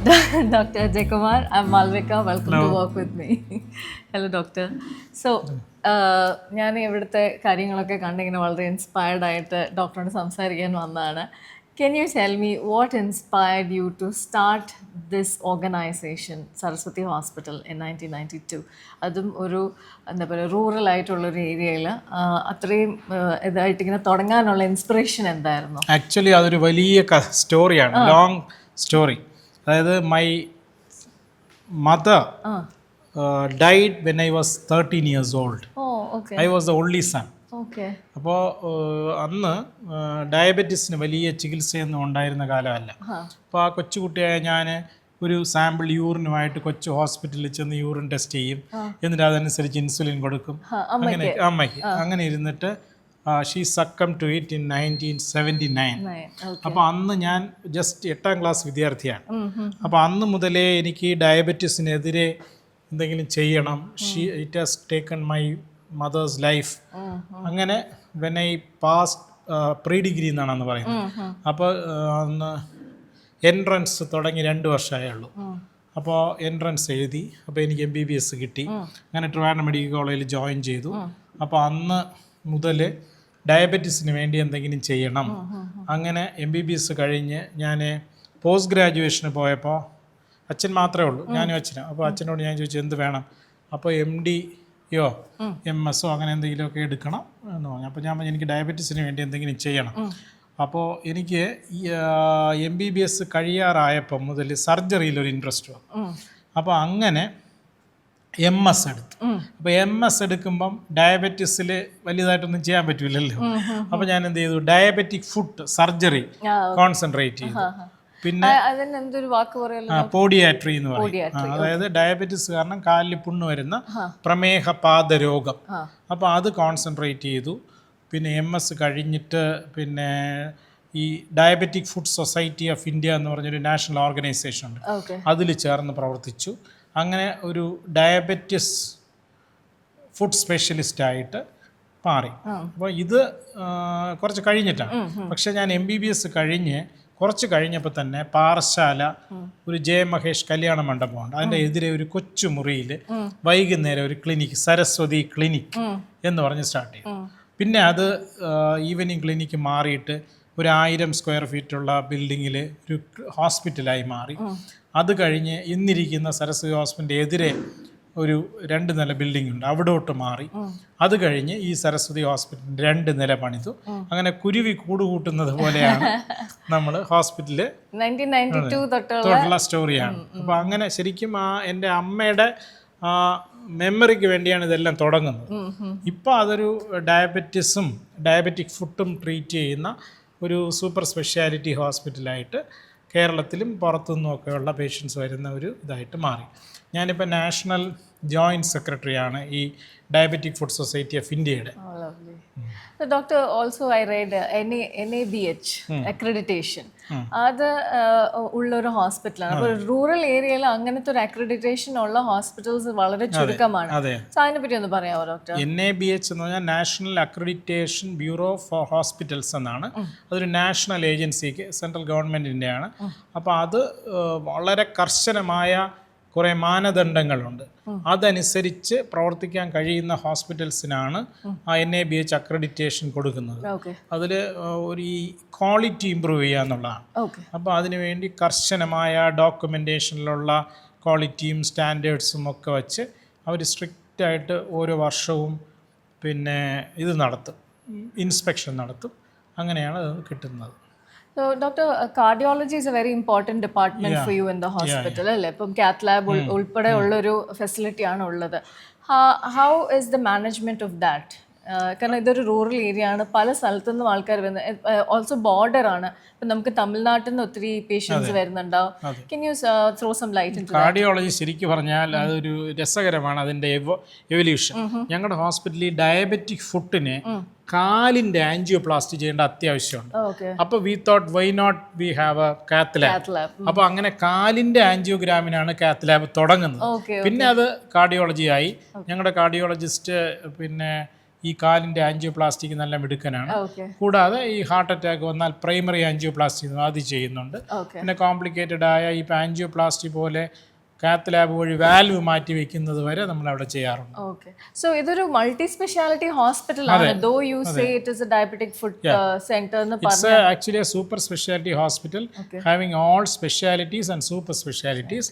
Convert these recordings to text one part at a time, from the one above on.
Dr. Ajay Kumar, I'm Malvika. Welcome to work with me. Hello, doctor. So, ഞാൻ ഇവിടുത്തെ കാര്യങ്ങളൊക്കെ കണ്ടിങ്ങനെ വളരെ inspired ആയിട്ട് ഡോക്ടറോട് സംസാരിക്കാൻ വന്നതാണ്. Can you tell me what inspired you to start this organization, Saraswati Hospital, in 1992? അതും ഒരു എന്താ പറയുക റൂറൽ ആയിട്ടുള്ളൊരു ഏരിയയിൽ അത്രയും ഇതായിട്ട് ഇങ്ങനെ തുടങ്ങാനുള്ള ഇൻസ്പിറേഷൻ എന്തായിരുന്നു? ആക്ച്വലി അതൊരു വലിയ സ്റ്റോറിയാണ്, ലോങ് സ്റ്റോറി. അതായത് my mother died when I was 13 years old. I was the only sun. അപ്പോൾ അന്ന് ഡയബറ്റീസിന് വലിയ ചികിത്സയൊന്നും ഉണ്ടായിരുന്ന കാലമല്ല. അപ്പോൾ ആ കൊച്ചുകുട്ടിയായ ഞാൻ ഒരു സാമ്പിൾ യൂറിനുമായിട്ട് കൊച്ചു ഹോസ്പിറ്റലിൽ ചെന്ന് യൂറിൻ ടെസ്റ്റ് ചെയ്യും, എന്നിട്ട് അതനുസരിച്ച് ഇൻസുലിൻ കൊടുക്കും. അങ്ങനെ അമ്മയ്ക്ക് അങ്ങനെ ഇരുന്നിട്ട് she succumb to it in 1979. അപ്പോൾ അന്ന് ഞാൻ ജസ്റ്റ് 8ാം ക്ലാസ് വിദ്യാർത്ഥിയാണ്. അപ്പോൾ അന്ന് മുതലേ എനിക്ക് ഡയബറ്റീസിനെതിരെ എന്തെങ്കിലും ചെയ്യണം. It has taken my mother's life. അങ്ങനെ when I pass pre degree എന്നാണ് അന്ന് പറയുന്നത്. അപ്പോൾ അന്ന് എൻട്രൻസ് തുടങ്ങി 2 വർഷമേ ഉള്ളൂ. അപ്പോൾ എൻട്രൻസ് എഴുതി. അപ്പോൾ എനിക്ക് MBBS കിട്ടി. അങ്ങനെ ട്രിവാൻഡ്രം മെഡിക്കൽ കോളേജിൽ ജോയിൻ ചെയ്തു. അപ്പോൾ അന്ന് മുതൽ ഡയബറ്റീസിന് വേണ്ടി എന്തെങ്കിലും ചെയ്യണം. അങ്ങനെ MBBS കഴിഞ്ഞ് ഞാൻ പോസ്റ്റ് ഗ്രാജുവേഷന് പോയപ്പോൾ അച്ഛൻ മാത്രമേ ഉള്ളൂ, ഞാനും അച്ഛനും. അപ്പോൾ അച്ഛനോട് ഞാൻ ചോദിച്ചു എന്ത് വേണം. അപ്പോൾ MDയോ MS അങ്ങനെ എന്തെങ്കിലുമൊക്കെ എടുക്കണം എന്ന് പറഞ്ഞു. അപ്പോൾ ഞാൻ എനിക്ക് ഡയബറ്റീസിന് വേണ്ടി എന്തെങ്കിലും ചെയ്യണം. അപ്പോൾ എനിക്ക് MBBS കഴിയാറായപ്പോൾ മുതൽ സർജറിയിലൊരു ഇൻട്രസ്റ്റ് വന്നു. അപ്പോൾ അങ്ങനെ MS എടുത്തു. അപ്പോൾ MS എടുക്കുമ്പം ഡയബറ്റീസിൽ വലുതായിട്ടൊന്നും ചെയ്യാൻ പറ്റില്ലല്ലോ. അപ്പോൾ ഞാൻ എന്ത് ചെയ്തു, ഡയബറ്റിക് ഫുഡ് സർജറി കോൺസെൻട്രേറ്റ് ചെയ്തു. പിന്നെ പോഡിയാട്രി എന്ന് പറയും. അതായത് ഡയബറ്റീസ് കാരണം കാലിൽ പുണ്ണ് വരുന്ന പ്രമേഹപാത രോഗം. അപ്പോൾ അത് കോൺസെൻട്രേറ്റ് ചെയ്തു. പിന്നെ MS കഴിഞ്ഞിട്ട് പിന്നെ ഈ diabetic food society of India എന്ന് പറഞ്ഞൊരു നാഷണൽ ഓർഗനൈസേഷൻ ഉണ്ട്, അതിൽ ചേർന്ന് പ്രവർത്തിച്ചു. അങ്ങനെ ഒരു ഡയബറ്റിസ് ഫുഡ് സ്പെഷ്യലിസ്റ്റായിട്ട് മാറി. അപ്പോൾ ഇത് കുറച്ച് കഴിഞ്ഞിട്ടാണ്. പക്ഷേ ഞാൻ MBBS കഴിഞ്ഞ് കുറച്ച് കഴിഞ്ഞപ്പോൾ തന്നെ പാറശാല ഒരു J. മഹേഷ് കല്യാണ മണ്ഡപമുണ്ട്, അതിൻ്റെ എതിരെ ഒരു കൊച്ചു മുറിയിൽ വൈകുന്നേരം ഒരു ക്ലിനിക്ക്, സരസ്വതി ക്ലിനിക്ക് എന്ന് പറഞ്ഞ് സ്റ്റാർട്ട് ചെയ്തു. പിന്നെ അത് ഈവനിങ് ക്ലിനിക്ക് മാറിയിട്ട് ഒരു 1000 സ്ക്വയർ ഫീറ്റുള്ള ബിൽഡിങ്ങിൽ ഒരു ഹോസ്പിറ്റലായി മാറി. അത് കഴിഞ്ഞ് ഇന്നിരിക്കുന്ന സരസ്വതി ഹോസ്പിറ്റലിൻ്റെ എതിരെ ഒരു 2 നില ബിൽഡിംഗ് ഉണ്ട്, അവിടോട്ട് മാറി. അത് കഴിഞ്ഞ് ഈ സരസ്വതി ഹോസ്പിറ്റലിൻ്റെ 2 നില പണിതു. അങ്ങനെ കുരുവി കൂടുകൂട്ടുന്നത് പോലെയാണ് നമ്മൾ ഹോസ്പിറ്റലിൽ തൊട്ടുള്ള സ്റ്റോറിയാണ്. അപ്പോൾ അങ്ങനെ ശരിക്കും എൻ്റെ അമ്മയുടെ മെമ്മറിക്ക് വേണ്ടിയാണ് ഇതെല്ലാം തുടങ്ങുന്നത്. ഇപ്പോൾ അതൊരു ഡയബറ്റിസും ഡയബറ്റിക് ഫുഡും ട്രീറ്റ് ചെയ്യുന്ന ഒരു സൂപ്പർ സ്പെഷ്യാലിറ്റി ഹോസ്പിറ്റലായിട്ട് കേരളത്തിലും പുറത്തുനിന്നുമൊക്കെയുള്ള പേഷ്യൻസ് വരുന്ന ഒരു ഇതായിട്ട് മാറി. ഞാനിപ്പോൾ നാഷണൽ ജോയിൻറ്റ് സെക്രട്ടറിയാണ് ഈ ഡയബറ്റിക് ഫുഡ് സൊസൈറ്റി ഓഫ് ഇന്ത്യയുടെ. Doctor, also I read NABH accreditation, അത് ഉള്ളൊരു ഹോസ്പിറ്റലാണ്. അപ്പോൾ റൂറൽ ഏരിയയിൽ അങ്ങനത്തെ ഒരു അക്രഡിറ്റേഷൻ ഉള്ള ഹോസ്പിറ്റൽസ് വളരെ ചുരുക്കമാണ്. സോ അതിനെപ്പറ്റി ഒന്ന് പറയാമോ ഡോക്ടർ? NABH എന്ന് പറഞ്ഞാൽ national accreditation bureau for hospitals എന്നാണ്. അതൊരു നാഷണൽ ഏജൻസിക്ക് സെൻട്രൽ ഗവൺമെൻറ്റിൻ്റെയാണ്. അപ്പോൾ അത് വളരെ കർശനമായ കുറേ മാനദണ്ഡങ്ങളുണ്ട്. അതനുസരിച്ച് പ്രവർത്തിക്കാൻ കഴിയുന്ന ഹോസ്പിറ്റൽസിനാണ് NABH അക്രഡിറ്റേഷൻ കൊടുക്കുന്നത്. അതിൽ ഒരു ഈ ക്വാളിറ്റി ഇമ്പ്രൂവ് ചെയ്യുക എന്നുള്ളതാണ്. അപ്പോൾ അതിനുവേണ്ടി കർശനമായ ഡോക്യുമെൻറ്റേഷനിലുള്ള ക്വാളിറ്റിയും സ്റ്റാൻഡേർഡ്സും ഒക്കെ വച്ച് അവർ സ്ട്രിക്റ്റായിട്ട് ഓരോ വർഷവും പിന്നെ ഇത് നടത്തും, ഇൻസ്പെക്ഷൻ നടത്തും. അങ്ങനെയാണ് അത് കിട്ടുന്നത്. So, Doctor, cardiology is a very important department for you in the hospital. അല്ലേ? ഇപ്പം കാത്ത് ലാബ് ഉൾപ്പെടെ ഉള്ളൊരു ഫെസിലിറ്റിയാണ് ഉള്ളത്. How is the management of that? കാരണം ഇതൊരു റൂറൽ ഏരിയ ആണ്, പല സ്ഥലത്തു നിന്നും ആൾക്കാർ വരുന്നത്, ഓൾസോ ബോർഡർ ആണ്. ഇപ്പം നമുക്ക് തമിഴ്നാട്ടിൽ നിന്ന് ഒത്തിരി പേഷ്യൻസ് വരുന്നുണ്ടാവും. Can you throw some light into that? Cardiology ശരിക്കും പറഞ്ഞാൽ അതൊരു രസകരമാണ് അതിൻ്റെ എവല്യൂഷൻ. ഞങ്ങളുടെ ഹോസ്പിറ്റലിൽ ഡയബറ്റിക് ഫുഡിനെ കാലിൻ്റെ ആൻജിയോപ്ലാസ്റ്റി ചെയ്യേണ്ട അത്യാവശ്യമുണ്ട്. അപ്പോൾ we thought why not we have a cath lab. അപ്പോൾ അങ്ങനെ കാലിൻ്റെ ആൻജിയോഗ്രാമിനാണ് കാത്ത് ലാബ് തുടങ്ങുന്നത്. പിന്നെ അത് കാർഡിയോളജി ആയി. ഞങ്ങളുടെ കാർഡിയോളജിസ്റ്റ് പിന്നെ ഈ കാലിൻ്റെ ആൻജിയോപ്ലാസ്റ്റിക്ക് നല്ല മിടുക്കനാണ്. ഓക്കെ കൂടാതെ ഈ ഹാർട്ട് അറ്റാക്ക് വന്നാൽ പ്രൈമറി ആൻജിയോപ്ലാസ്റ്റി അത് ചെയ്യുന്നുണ്ട്. ഓക്കെ പിന്നെ കോംപ്ലിക്കേറ്റഡ് ആയ ഈ ആൻജിയോപ്ലാസ്റ്റി പോലെ കാത്ത് ലാബ് വഴി വാൽവ് മാറ്റി വെക്കുന്നത് വരെ നമ്മൾ അവിടെ ചെയ്യാറുണ്ട്. ഓക്കെ സോ ഇതൊരു മൾട്ടി സ്പെഷ്യാലിറ്റി ഹോസ്പിറ്റൽ ആണ്. Though you say it is a diabetic foot centre എന്ന് It's actually a super specialty hospital having all specialities and super specialities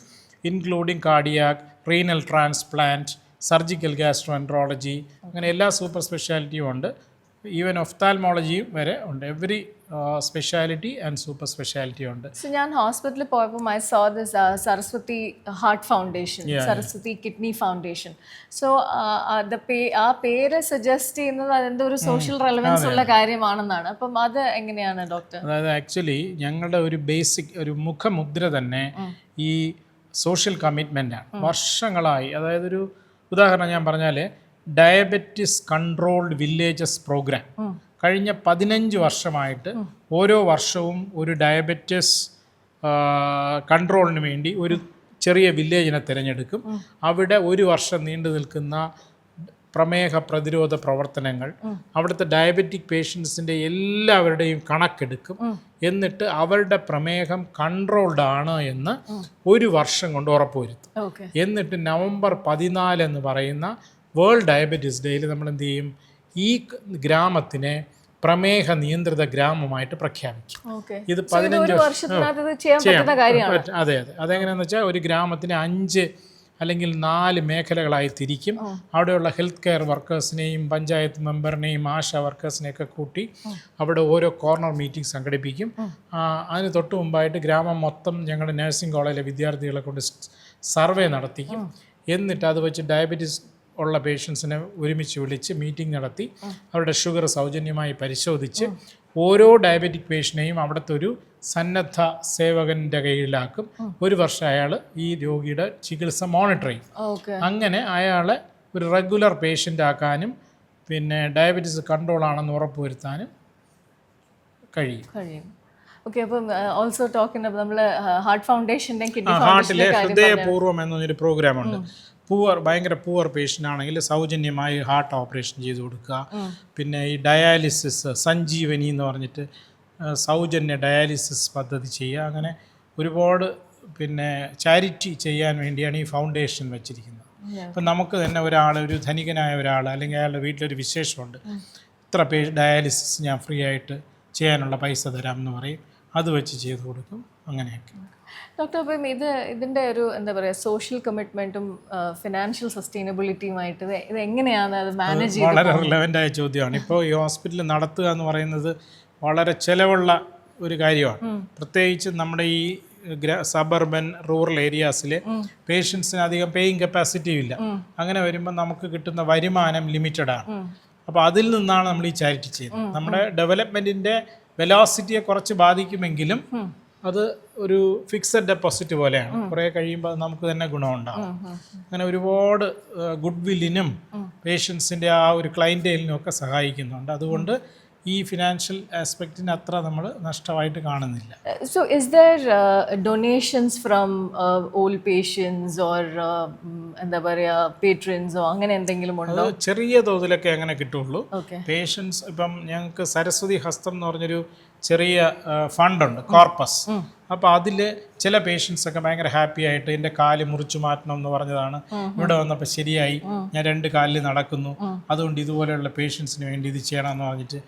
including cardiac, renal transplant, surgical gastroenterology, അങ്ങനെ എല്ലാ super സ്പെഷ്യാലിറ്റിയും ഉണ്ട്. Even ഒഫ്താൽമോളജിയും വരെ ഉണ്ട്. Every speciality and super speciality ഉണ്ട്. So ഞാൻ ഹോസ്പിറ്റലിൽ പോയപ്പോൾ I saw this Saraswati heart foundation, Saraswati kidney foundation. So ആ പേര് സജസ്റ്റ് ചെയ്യുന്നത് അതിൻ്റെ ഒരു സോഷ്യൽ റെലവൻസ് ഉള്ള കാര്യമാണെന്നാണ്. അപ്പം അത് എങ്ങനെയാണ് ഡോക്ടർ? അതായത് ആക്ച്വലി ഞങ്ങളുടെ ഒരു ബേസിക് ഒരു മുഖമുദ്ര തന്നെ ഈ സോഷ്യൽ കമ്മിറ്റ്മെൻ്റാണ്. വർഷങ്ങളായി, അതായത് ഒരു ഉദാഹരണം ഞാൻ പറഞ്ഞാൽ ഡയബറ്റിസ് കൺട്രോൾഡ് വില്ലേജസ് പ്രോഗ്രാം കഴിഞ്ഞ 15 വർഷമായിട്ട് ഓരോ വർഷവും ഒരു ഡയബറ്റിസ് കൺട്രോളിന് വേണ്ടി ഒരു ചെറിയ വില്ലേജിനെ തിരഞ്ഞെടുക്കും. അവിടെ ഒരു വർഷം നീണ്ടു നിൽക്കുന്ന പ്രമേഹ പ്രതിരോധ പ്രവർത്തനങ്ങൾ, അവിടുത്തെ ഡയബറ്റിക് പേഷ്യൻസിൻ്റെ എല്ലാവരുടെയും കണക്കെടുക്കും. എന്നിട്ട് അവരുടെ പ്രമേഹം കൺട്രോൾഡ് ആണ് എന്ന് ഒരു വർഷം കൊണ്ട് ഉറപ്പുവരുത്തും. എന്നിട്ട് നവംബർ 14 എന്ന് പറയുന്ന വേൾഡ് ഡയബറ്റീസ് ഡേയിൽ നമ്മൾ എന്ത് ചെയ്യും? ഈ ഗ്രാമത്തിനെ പ്രമേഹ നിയന്ത്രിത ഗ്രാമമായിട്ട് പ്രഖ്യാപിക്കും. ഇത് 15 അതെ. അതെങ്ങനെയാണെന്ന് വെച്ചാൽ ഒരു ഗ്രാമത്തിനെ 5 അല്ലെങ്കിൽ 4 മേഖലകളായി തിരിക്കും. അവിടെയുള്ള ഹെൽത്ത് കെയർ വർക്കേഴ്സിനെയും പഞ്ചായത്ത് മെമ്പറിനെയും ആശാ വർക്കേഴ്സിനെയൊക്കെ കൂട്ടി അവിടെ ഓരോ കോർണർ മീറ്റിംഗ് സംഘടിപ്പിക്കും. അതിന് തൊട്ട് മുമ്പായിട്ട് ഗ്രാമം മൊത്തം ഞങ്ങളുടെ നഴ്സിംഗ് കോളേജിലെ വിദ്യാർത്ഥികളെ കൊണ്ട് സർവേ നടത്തിക്കും. എന്നിട്ട് അത് വെച്ച് ഡയബറ്റീസ് ഉള്ള പേഷ്യൻസിനെ ഒരുമിച്ച് വിളിച്ച് മീറ്റിംഗ് നടത്തി അവരുടെ ഷുഗർ സൗജന്യമായി പരിശോധിച്ച് ഓരോ ഡയബറ്റിക് പേഷ്യനെയും അവിടുത്തെ ഒരു സന്നദ്ധ സേവകൻ്റെ കയ്യിലാക്കും. ഒരു വർഷം അയാൾ ഈ രോഗിയുടെ ചികിത്സ മോണിറ്റർ ചെയ്യും. അങ്ങനെ അയാളെ ഒരു റെഗുലർ പേഷ്യൻ്റ് ആക്കാനും പിന്നെ ഡയബറ്റീസ് കൺട്രോൾ ആണെന്ന് ഉറപ്പുവരുത്താനും കഴിയും. ഓക്കെ, അപ്പം ഓൾസോ ടോക്കിംഗ് നമ്മൾ ഹാർട്ട് ഫൗണ്ടേഷൻ്റെ ഹാർട്ടിലെ ഹൃദയപൂർവ്വം എന്നൊരു പ്രോഗ്രാമുണ്ട്. ഭയങ്കര പൂവർ പേഷ്യൻ്റ് ആണെങ്കിൽ സൗജന്യമായി ഹാർട്ട് ഓപ്പറേഷൻ ചെയ്ത് കൊടുക്കുക. പിന്നെ ഈ ഡയാലിസിസ് സഞ്ജീവനി എന്ന് പറഞ്ഞിട്ട് സൗജന്യ ഡയാലിസിസ് പദ്ധതി ചെയ്യുക. അങ്ങനെ ഒരുപാട് പിന്നെ ചാരിറ്റി ചെയ്യാൻ വേണ്ടിയാണ് ഈ ഫൗണ്ടേഷൻ വെച്ചിരിക്കുന്നത്. ഇപ്പം നമുക്ക് തന്നെ ഒരു ധനികനായ ഒരാൾ അല്ലെങ്കിൽ അയാളുടെ വീട്ടിലൊരു വിശേഷമുണ്ട്, ഇത്ര ഡയാലിസിസ് ഞാൻ ഫ്രീ ആയിട്ട് ചെയ്യാനുള്ള പൈസ തരാം എന്ന് പറയും. അത് വെച്ച് ചെയ്ത് കൊടുക്കും. അങ്ങനെയൊക്കെ. ഡോക്ടർ, അപ്പം ഇതിൻ്റെ ഒരു എന്താ പറയുക സോഷ്യൽ കമ്മിറ്റ്മെൻറ്റും ഫിനാൻഷ്യൽ സസ്റ്റൈനബിലിറ്റിയുമായിട്ട് ഇത് എങ്ങനെയാണ് അത് മാനേജ് ചെയ്യുന്നത്? വളരെ റിലവൻ്റായ ചോദ്യമാണ്. ഇപ്പോൾ ഈ ഹോസ്പിറ്റൽ നടത്തുക എന്ന് പറയുന്നത് വളരെ ചിലവുള്ള ഒരു കാര്യമാണ്. പ്രത്യേകിച്ച് നമ്മുടെ ഈ സബർബൻ റൂറൽ ഏരിയാസിലെ പേഷ്യൻസിന് അധികം പേയിങ് കപ്പാസിറ്റിയും ഇല്ല. അങ്ങനെ വരുമ്പോൾ നമുക്ക് കിട്ടുന്ന വരുമാനം ലിമിറ്റഡാണ്. അപ്പോൾ അതിൽ നിന്നാണ് നമ്മൾ ഈ ചാരിറ്റി ചെയ്യുന്നത്. നമ്മുടെ ഡെവലപ്മെൻറ്റിൻ്റെ വെലോസിറ്റിയെ കുറച്ച് ബാധിക്കുമെങ്കിലും അത് ഒരു ഫിക്സഡ് ഡെപ്പോസിറ്റ് പോലെയാണ്. കുറേ കഴിയുമ്പോൾ നമുക്ക് തന്നെ ഗുണമുണ്ടാകും. അങ്ങനെ ഒരുപാട് ഗുഡ് വില്ലിനും പേഷ്യൻസിൻ്റെ ആ ഒരു ക്ലൈൻറ്റെയിലിനും ഒക്കെ സഹായിക്കുന്നുണ്ട്. അതുകൊണ്ട് ഈ ഫിനാൻഷ്യൽ ആസ്പെക്റ്റിന് അത്ര നമ്മൾ നഷ്ടമായിട്ട് കാണുന്നില്ല. So is there donations from old patients or എന്താ പറയുക പേട്രൻസോ അങ്ങനെ എന്തെങ്കിലും ഉണ്ടോ? ചെറിയ തോതിലൊക്കെ അങ്ങനെ കിട്ടുള്ളൂ. പേഷ്യൻസ് ഇപ്പം ഞങ്ങൾക്ക് സരസ്വതി ഹസ്തം എന്ന് പറഞ്ഞൊരു ചെറിയ ഫണ്ടുണ്ട്, കോർപ്പസ്. അപ്പോൾ അതിൽ ചില പേഷ്യൻസ് ഒക്കെ ഭയങ്കര ഹാപ്പി ആയിട്ട് എൻ്റെ കാല് മുറിച്ചു മാറ്റണം എന്ന് പറഞ്ഞതാണ്. ഇവിടെ വന്നപ്പോൾ ശരിയായി, ഞാൻ 2 കാലിൽ നടക്കുന്നു, അതുകൊണ്ട് ഇതുപോലെയുള്ള പേഷ്യൻസിന് വേണ്ടി ഇത് ചെയ്യണമെന്ന് പറഞ്ഞിട്ട്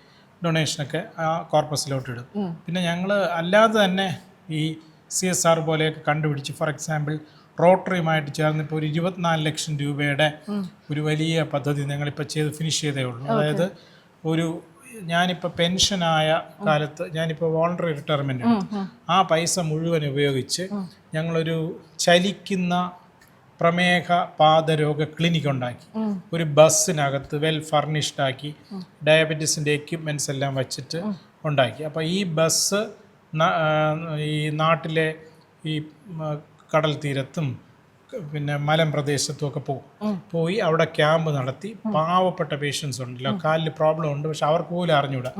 ഡൊണേഷനൊക്കെ ആ കോർപ്പസിലോട്ട് ഇടും. പിന്നെ ഞങ്ങൾ അല്ലാതെ തന്നെ ഈ CSR പോലെയൊക്കെ കണ്ടുപിടിച്ച്, ഫോർ എക്സാമ്പിൾ റോട്ടറിയുമായിട്ട് ചേർന്ന് ഇപ്പോൾ ഒരു 24 ലക്ഷം രൂപയുടെ ഒരു വലിയ പദ്ധതി ഞങ്ങളിപ്പോൾ ഫിനിഷ് ചെയ്തേ ഉള്ളൂ. അതായത് ഞാനിപ്പോൾ പെൻഷനായ കാലത്ത് ഞാനിപ്പോൾ വോളണ്ടറി റിട്ടയർമെൻറ്റ് ആ പൈസ മുഴുവൻ ഉപയോഗിച്ച് ഞങ്ങളൊരു ചലിക്കുന്ന പ്രമേഹ പാദരോഗ ക്ലിനിക് ഉണ്ടാക്കി. ഒരു ബസ്സിനകത്ത് വെൽ ഫർണിഷ്ഡ് ആക്കി ഡയബറ്റീസിൻ്റെ എക്യുപ്മെൻറ്റ്സ് എല്ലാം വച്ചിട്ട് ഉണ്ടാക്കി. അപ്പോൾ ഈ ബസ് ഈ നാട്ടിലെ ഈ കടൽ തീരത്തും പിന്നെ മലമ്പ്രദേശത്തും ഒക്കെ പോയി അവിടെ ക്യാമ്പ് നടത്തി പാവപ്പെട്ട പേഷ്യൻസ് ഉണ്ടല്ലോ, കാലിൽ പ്രോബ്ലം ഉണ്ട്, പക്ഷെ അവർക്ക് പോലും അറിഞ്ഞൂടാ,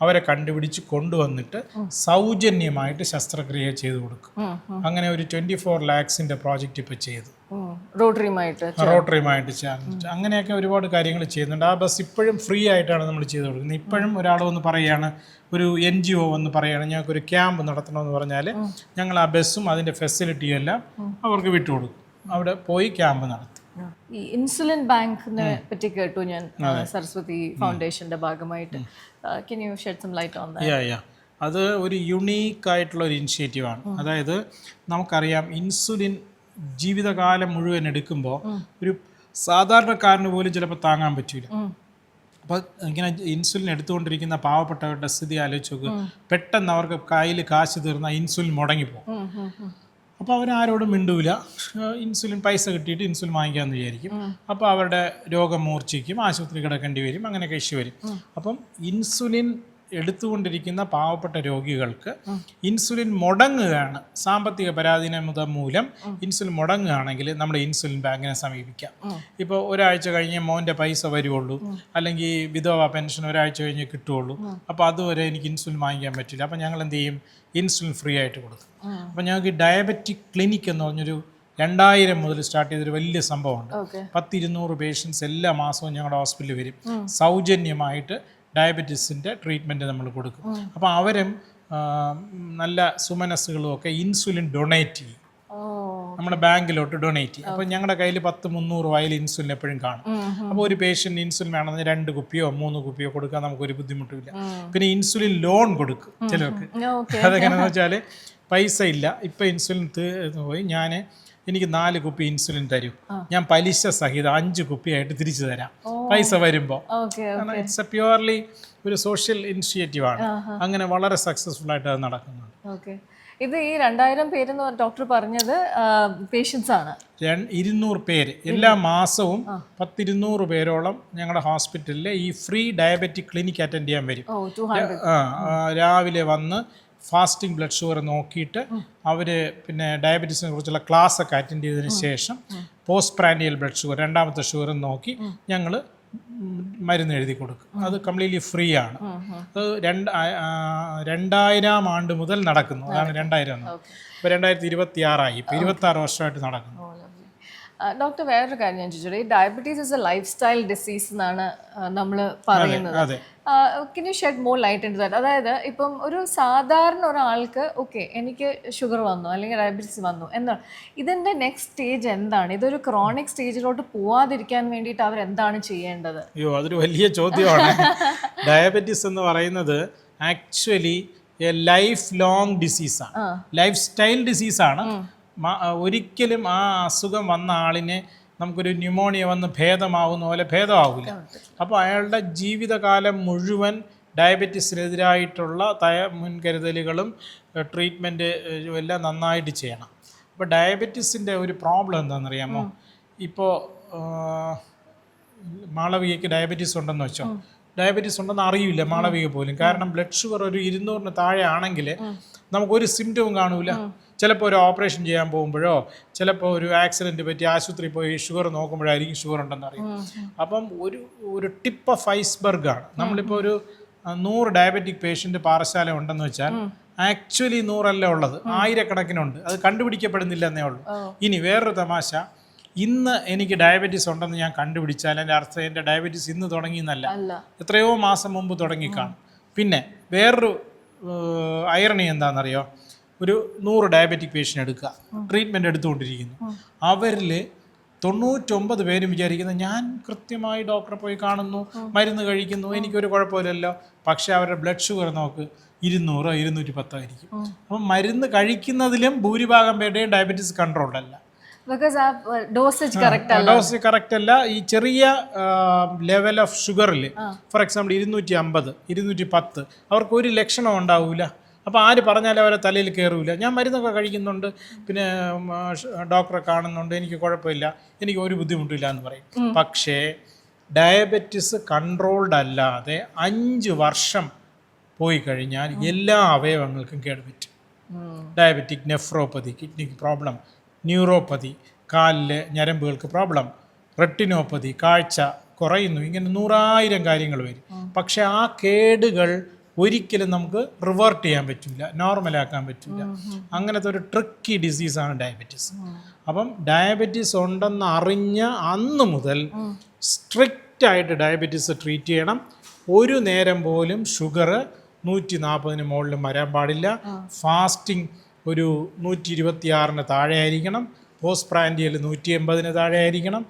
അവരെ കണ്ടുപിടിച്ച് കൊണ്ടുവന്നിട്ട് സൗജന്യമായിട്ട് ശസ്ത്രക്രിയ ചെയ്ത് കൊടുക്കും. അങ്ങനെ ഒരു 24 lakhs പ്രോജക്റ്റ് ഇപ്പോൾ ചെയ്തു. റോട്ടറിയുമായിട്ട് ചാലഞ്ച് അങ്ങനെയൊക്കെ ഒരുപാട് കാര്യങ്ങൾ ചെയ്യുന്നുണ്ട്. ആ ബസ് ഇപ്പോഴും ഫ്രീ ആയിട്ടാണ് നമ്മൾ ചെയ്തു കൊടുക്കുന്നത്. ഇപ്പോഴും ഒരാൾ വന്ന് പറയുകയാണ്, ഒരു NGO വന്ന് പറയുകയാണ് ഞങ്ങൾക്കൊരു ക്യാമ്പ് നടത്തണമെന്ന് പറഞ്ഞാൽ ഞങ്ങൾ ആ ബസ്സും അതിൻ്റെ ഫെസിലിറ്റിയും എല്ലാം അവർക്ക് വിട്ടുകൊടുക്കും. അവിടെ പോയി ക്യാമ്പ് നടത്തും. ഈ ഇൻസുലിൻ ബാങ്കിനെ പറ്റി കേട്ടു ഞാൻ, സരസ്വതി ഫൗണ്ടേഷന്റെ ഭാഗമായിട്ട്. Can you shed some light on that? അത് ഒരു യുണീക്ക് ആയിട്ടുള്ള ഒരു ഇനിഷ്യേറ്റീവാണ്. അതായത് നമുക്കറിയാം, ഇൻസുലിൻ ജീവിതകാലം മുഴുവൻ എടുക്കുമ്പോൾ ഒരു സാധാരണക്കാരന് പോലും ചിലപ്പോൾ താങ്ങാൻ പറ്റില്ല. അപ്പോൾ ഇങ്ങനെ ഇൻസുലിൻ എടുത്തുകൊണ്ടിരിക്കുന്ന പാവപ്പെട്ടവരുടെ സ്ഥിതി ആലോചിച്ച് നോക്കുക. പെട്ടെന്ന് അവർക്ക് കയ്യിൽ കാശ് തീർന്നാൽ ഇൻസുലിൻ മുടങ്ങിപ്പോകും. അപ്പോൾ അവരാരോടും മിണ്ടൂല. ഇൻസുലിൻ പൈസ കിട്ടിയിട്ട് ഇൻസുലിൻ വാങ്ങിക്കാമെന്ന് വിചാരിക്കും. അപ്പോൾ അവരുടെ രോഗം മൂർച്ഛിക്കും, ആശുപത്രി കിടക്കേണ്ടി വരും, അങ്ങനെയൊക്കെ ഇഷ്യൂ വരും. അപ്പം ഇൻസുലിൻ എടുത്തുകൊണ്ടിരിക്കുന്ന പാവപ്പെട്ട രോഗികൾക്ക് ഇൻസുലിൻ മുടങ്ങുകയാണ്, സാമ്പത്തിക പരാധീനത മൂലം ഇൻസുലിൻ മുടങ്ങുകയാണെങ്കിൽ നമ്മുടെ ഇൻസുലിൻ ബാങ്കിനെ സമീപിക്കാം. ഇപ്പോൾ ഒരാഴ്ച കഴിഞ്ഞ് മോൻ്റെ പൈസ വരുവുള്ളൂ, അല്ലെങ്കിൽ വിധവ പെൻഷൻ ഒരാഴ്ച കഴിഞ്ഞ് കിട്ടുകയുള്ളൂ, അപ്പോൾ അതുവരെ എനിക്ക് ഇൻസുലിൻ വാങ്ങിക്കാൻ പറ്റില്ല. അപ്പോൾ ഞങ്ങൾ എന്ത് ചെയ്യും, ഇൻസുലിൻ ഫ്രീ ആയിട്ട് കൊടുക്കും. അപ്പോൾ ഞങ്ങൾക്ക് ഡയബറ്റിക് ക്ലിനിക് എന്ന് പറഞ്ഞൊരു 2000 മുതൽ സ്റ്റാർട്ട് ചെയ്തൊരു വലിയ സംഭവമുണ്ട്. 100-200 പേഷ്യൻസ് എല്ലാ മാസവും ഞങ്ങളുടെ ഹോസ്പിറ്റലിൽ വരും. സൗജന്യമായിട്ട് ഡയബറ്റീസിൻ്റെ ട്രീറ്റ്മെൻറ്റ് നമ്മൾ കൊടുക്കും. അപ്പോൾ അവരും നല്ല സുമനസ്സുകളും ഒക്കെ ഇൻസുലിൻ ഡൊണേറ്റ് ചെയ്യും, നമ്മുടെ ബാങ്കിലോട്ട് ഡൊണേറ്റ് ചെയ്യും. അപ്പോൾ ഞങ്ങളുടെ കയ്യിൽ 10-300 വയൽ ഇൻസുലിൻ എപ്പോഴും കാണും. അപ്പോൾ ഒരു പേഷ്യൻ്റ് ഇൻസുലിൻ വേണമെന്ന് 2 കുപ്പിയോ 3 കുപ്പിയോ കൊടുക്കാൻ നമുക്കൊരു ബുദ്ധിമുട്ടില്ല. പിന്നെ ഇൻസുലിൻ ലോൺ കൊടുക്കും ചിലർക്ക്. അതെങ്ങനെയാണെന്ന് വെച്ചാൽ പൈസ ഇല്ല, ഇപ്പം ഇൻസുലിൻ പോയി, എനിക്ക് 4 കുപ്പി ഇൻസുലിൻ തരും, ഞാൻ പലിശ സഹിതം 5 കുപ്പിയായിട്ട് തിരിച്ചു തരാം പൈസ വരുമ്പോൾ. ഇറ്റ്സ് എ പ്യുവർലി ഒരു സോഷ്യൽ ഇനിഷ്യേറ്റീവാണ്. അങ്ങനെ വളരെ സക്സസ്ഫുൾ ആയിട്ട് അത് നടക്കുന്നുണ്ട്. ഇത് ഈ 2000 പേരെന്ന് ഡോക്ടർ പറഞ്ഞത് പേഷ്യൻസ് ആണ്. 200 പേര് എല്ലാ മാസവും 10-200 പേരോളം ഞങ്ങളുടെ ഹോസ്പിറ്റലിൽ ഈ ഫ്രീ ഡയബറ്റിക് ക്ലിനിക് അറ്റൻഡ് ചെയ്യാൻ വരും. രാവിലെ വന്ന് ഫാസ്റ്റിംഗ് ബ്ലഡ് ഷുഗർ നോക്കിയിട്ട് അവർ പിന്നെ ഡയബറ്റീസിനെ കുറിച്ചുള്ള ക്ലാസ് ഒക്കെ അറ്റൻഡ് ചെയ്തതിന് ശേഷം പോസ്റ്റ് പ്രാൻഡിയൽ ബ്ലഡ് ഷുഗർ, രണ്ടാമത്തെ ഷുഗർ നോക്കി ഞങ്ങൾ മരുന്ന് എഴുതി കൊടുക്കും. അത് കംപ്ലീറ്റ്ലി ഫ്രീ ആണ്. അത് 2000 ആണ്ട് മുതൽ നടക്കുന്നു. അതാണ് 2000. ഇപ്പോൾ 2026 ഇപ്പോൾ 26 വർഷമായിട്ട് നടക്കുന്നു. ഡോക്ടർ, വേറൊരു കാര്യം ഞാൻ ചോദിച്ചോളൂ. ഈ diabetes is A life style disease എന്നാണ് നമ്മൾ പറയുന്നത്. Can you shed more light into that? അതായത് ഇപ്പം ഒരു സാധാരണ ഒരാൾക്ക് എനിക്ക് ഷുഗർ വന്നു അല്ലെങ്കിൽ ഡയബറ്റീസ് വന്നു എന്നാൽ ഇതിൻ്റെ നെക്സ്റ്റ് സ്റ്റേജ് എന്താണ്? ഇതൊരു ക്രോണിക് സ്റ്റേജിലോട്ട് പോവാതിരിക്കാൻ വേണ്ടിയിട്ട് അവർ എന്താണ് ചെയ്യേണ്ടത്? അതൊരു വലിയ ചോദ്യമാണ്. ഡയബറ്റീസ് എന്ന് പറയുന്നത് ആക്ച്വലി എ ലൈഫ് ലോങ് ഡിസീസാണ്, ലൈഫ് സ്റ്റൈൽ ഡിസീസാണ്. ഒരിക്കലും ആ അസുഖം വന്ന ആളിനെ നമുക്കൊരു ന്യൂമോണിയ വന്ന് ഭേദമാവുന്ന പോലെ ഭേദമാവില്ല. അപ്പോൾ അയാളുടെ ജീവിതകാലം മുഴുവൻ ഡയബറ്റീസിനെതിരായിട്ടുള്ള മുൻകരുതലുകളും ട്രീറ്റ്മെൻറ്റ് എല്ലാം നന്നായിട്ട് ചെയ്യണം. അപ്പോൾ ഡയബറ്റീസിൻ്റെ ഒരു പ്രോബ്ലം എന്താണെന്നറിയാമോ? ഇപ്പോൾ മാളവികയ്ക്ക് ഡയബറ്റീസ് ഉണ്ടെന്ന് വെച്ചോ, ഡയബറ്റീസ് ഉണ്ടെന്ന് അറിയില്ല മാളവിക പോലും. കാരണം ബ്ലഡ് ഷുഗർ ഒരു 200-ന് താഴെ ആണെങ്കിൽ നമുക്കൊരു സിംറ്റവും കാണൂല. ചിലപ്പോൾ ഒരു ഓപ്പറേഷൻ ചെയ്യാൻ പോകുമ്പോഴോ ചിലപ്പോൾ ഒരു ആക്സിഡൻറ്റ് പറ്റി ആശുപത്രി പോയി ഷുഗർ നോക്കുമ്പോഴായിരിക്കും ഷുഗർ ഉണ്ടെന്ന് അറിയും. അപ്പം ഒരു ടിപ്പ് ഓഫ് ഐസ്ബർഗാണ്. നമ്മളിപ്പോൾ ഒരു 100 ഡയബറ്റിക് പേഷ്യൻ്റ് പാറശാല ഉണ്ടെന്ന് വെച്ചാൽ ആക്ച്വലി 100 അല്ല ഉള്ളത്, ആയിരക്കണക്കിനുണ്ട്. അത് കണ്ടുപിടിക്കപ്പെടുന്നില്ല എന്നേ ഉള്ളൂ. ഇനി വേറൊരു തമാശ, ഇന്ന് എനിക്ക് ഡയബറ്റീസ് ഉണ്ടെന്ന് ഞാൻ കണ്ടുപിടിച്ചാൽ എൻ്റെ അർത്ഥം എൻ്റെ ഡയബറ്റീസ് ഇന്ന് തുടങ്ങിയെന്നല്ല, എത്രയോ മാസം മുമ്പ് തുടങ്ങിക്കാണും. പിന്നെ വേറൊരു ഐറണി എന്താണെന്നറിയോ? ഒരു 100 ഡയബറ്റിക് പേഷ്യൻ്റ് എടുക്കുക, ട്രീറ്റ്മെൻറ്റ് എടുത്തുകൊണ്ടിരിക്കുന്നു. അവരിൽ 99 പേരും വിചാരിക്കുന്നത് ഞാൻ കൃത്യമായി ഡോക്ടറെ പോയി കാണുന്നു, മരുന്ന് കഴിക്കുന്നു, എനിക്കൊരു കുഴപ്പമില്ലല്ലോ. പക്ഷേ അവരുടെ ബ്ലഡ് ഷുഗർ നോക്ക് 200, 210 ആയിരിക്കും. അപ്പം മരുന്ന് കഴിക്കുന്നതിലും ഭൂരിഭാഗം പേരുടെയും ഡയബറ്റീസ് കൺട്രോൾഡ് അല്ല. ഡോസേജ് കറക്റ്റ് അല്ല. ഈ ചെറിയ ലെവൽ ഓഫ് ഷുഗറിൽ ഫോർ എക്സാമ്പിൾ 250, 210 അവർക്ക് ഒരു ലക്ഷണം ഉണ്ടാവില്ല. അപ്പോൾ ആര് പറഞ്ഞാലും അവരെ തലയിൽ കയറില്ല. ഞാൻ മരുന്നൊക്കെ കഴിക്കുന്നുണ്ട്, പിന്നെ ഡോക്ടറെ കാണുന്നുണ്ട്, എനിക്ക് കുഴപ്പമില്ല, എനിക്ക് ഒരു ബുദ്ധിമുട്ടില്ല എന്ന് പറയും. പക്ഷേ ഡയബറ്റിസ് കൺട്രോൾഡ് അല്ലാതെ 5 വർഷം പോയി കഴിഞ്ഞാൽ എല്ലാ അവയവങ്ങൾക്കും കേടുപറ്റും. ഡയബറ്റിക് നെഫ്രോപ്പതി, കിഡ്നിക്ക് പ്രോബ്ലം, ന്യൂറോപ്പതി, കാലിലെ ഞരമ്പുകൾക്ക് പ്രോബ്ലം, റെട്ടിനോപ്പതി, കാഴ്ച കുറയുന്നു, ഇങ്ങനെ 100,000 കാര്യങ്ങൾ വരും. പക്ഷെ ആ കേടുകൾ ഒരിക്കലും നമുക്ക് റിവേർട്ട് ചെയ്യാൻ പറ്റില്ല, നോർമലാക്കാൻ പറ്റില്ല. അങ്ങനത്തെ ഒരു ട്രിക്കി ഡിസീസാണ് ഡയബറ്റീസ്. അപ്പം ഡയബറ്റീസ് ഉണ്ടെന്ന് അറിഞ്ഞ അന്ന് മുതൽ സ്ട്രിക്റ്റ് ആയിട്ട് ഡയബറ്റീസ് ട്രീറ്റ് ചെയ്യണം. ഒരു നേരം പോലും ഷുഗർ 140 മുകളിൽ വരാൻ പാടില്ല. ഫാസ്റ്റിംഗ് ഒരു 126 താഴെ ആയിരിക്കണം. പോസ്റ്റ് പ്രാൻഡിയൽ 180 താഴെ ആയിരിക്കണം.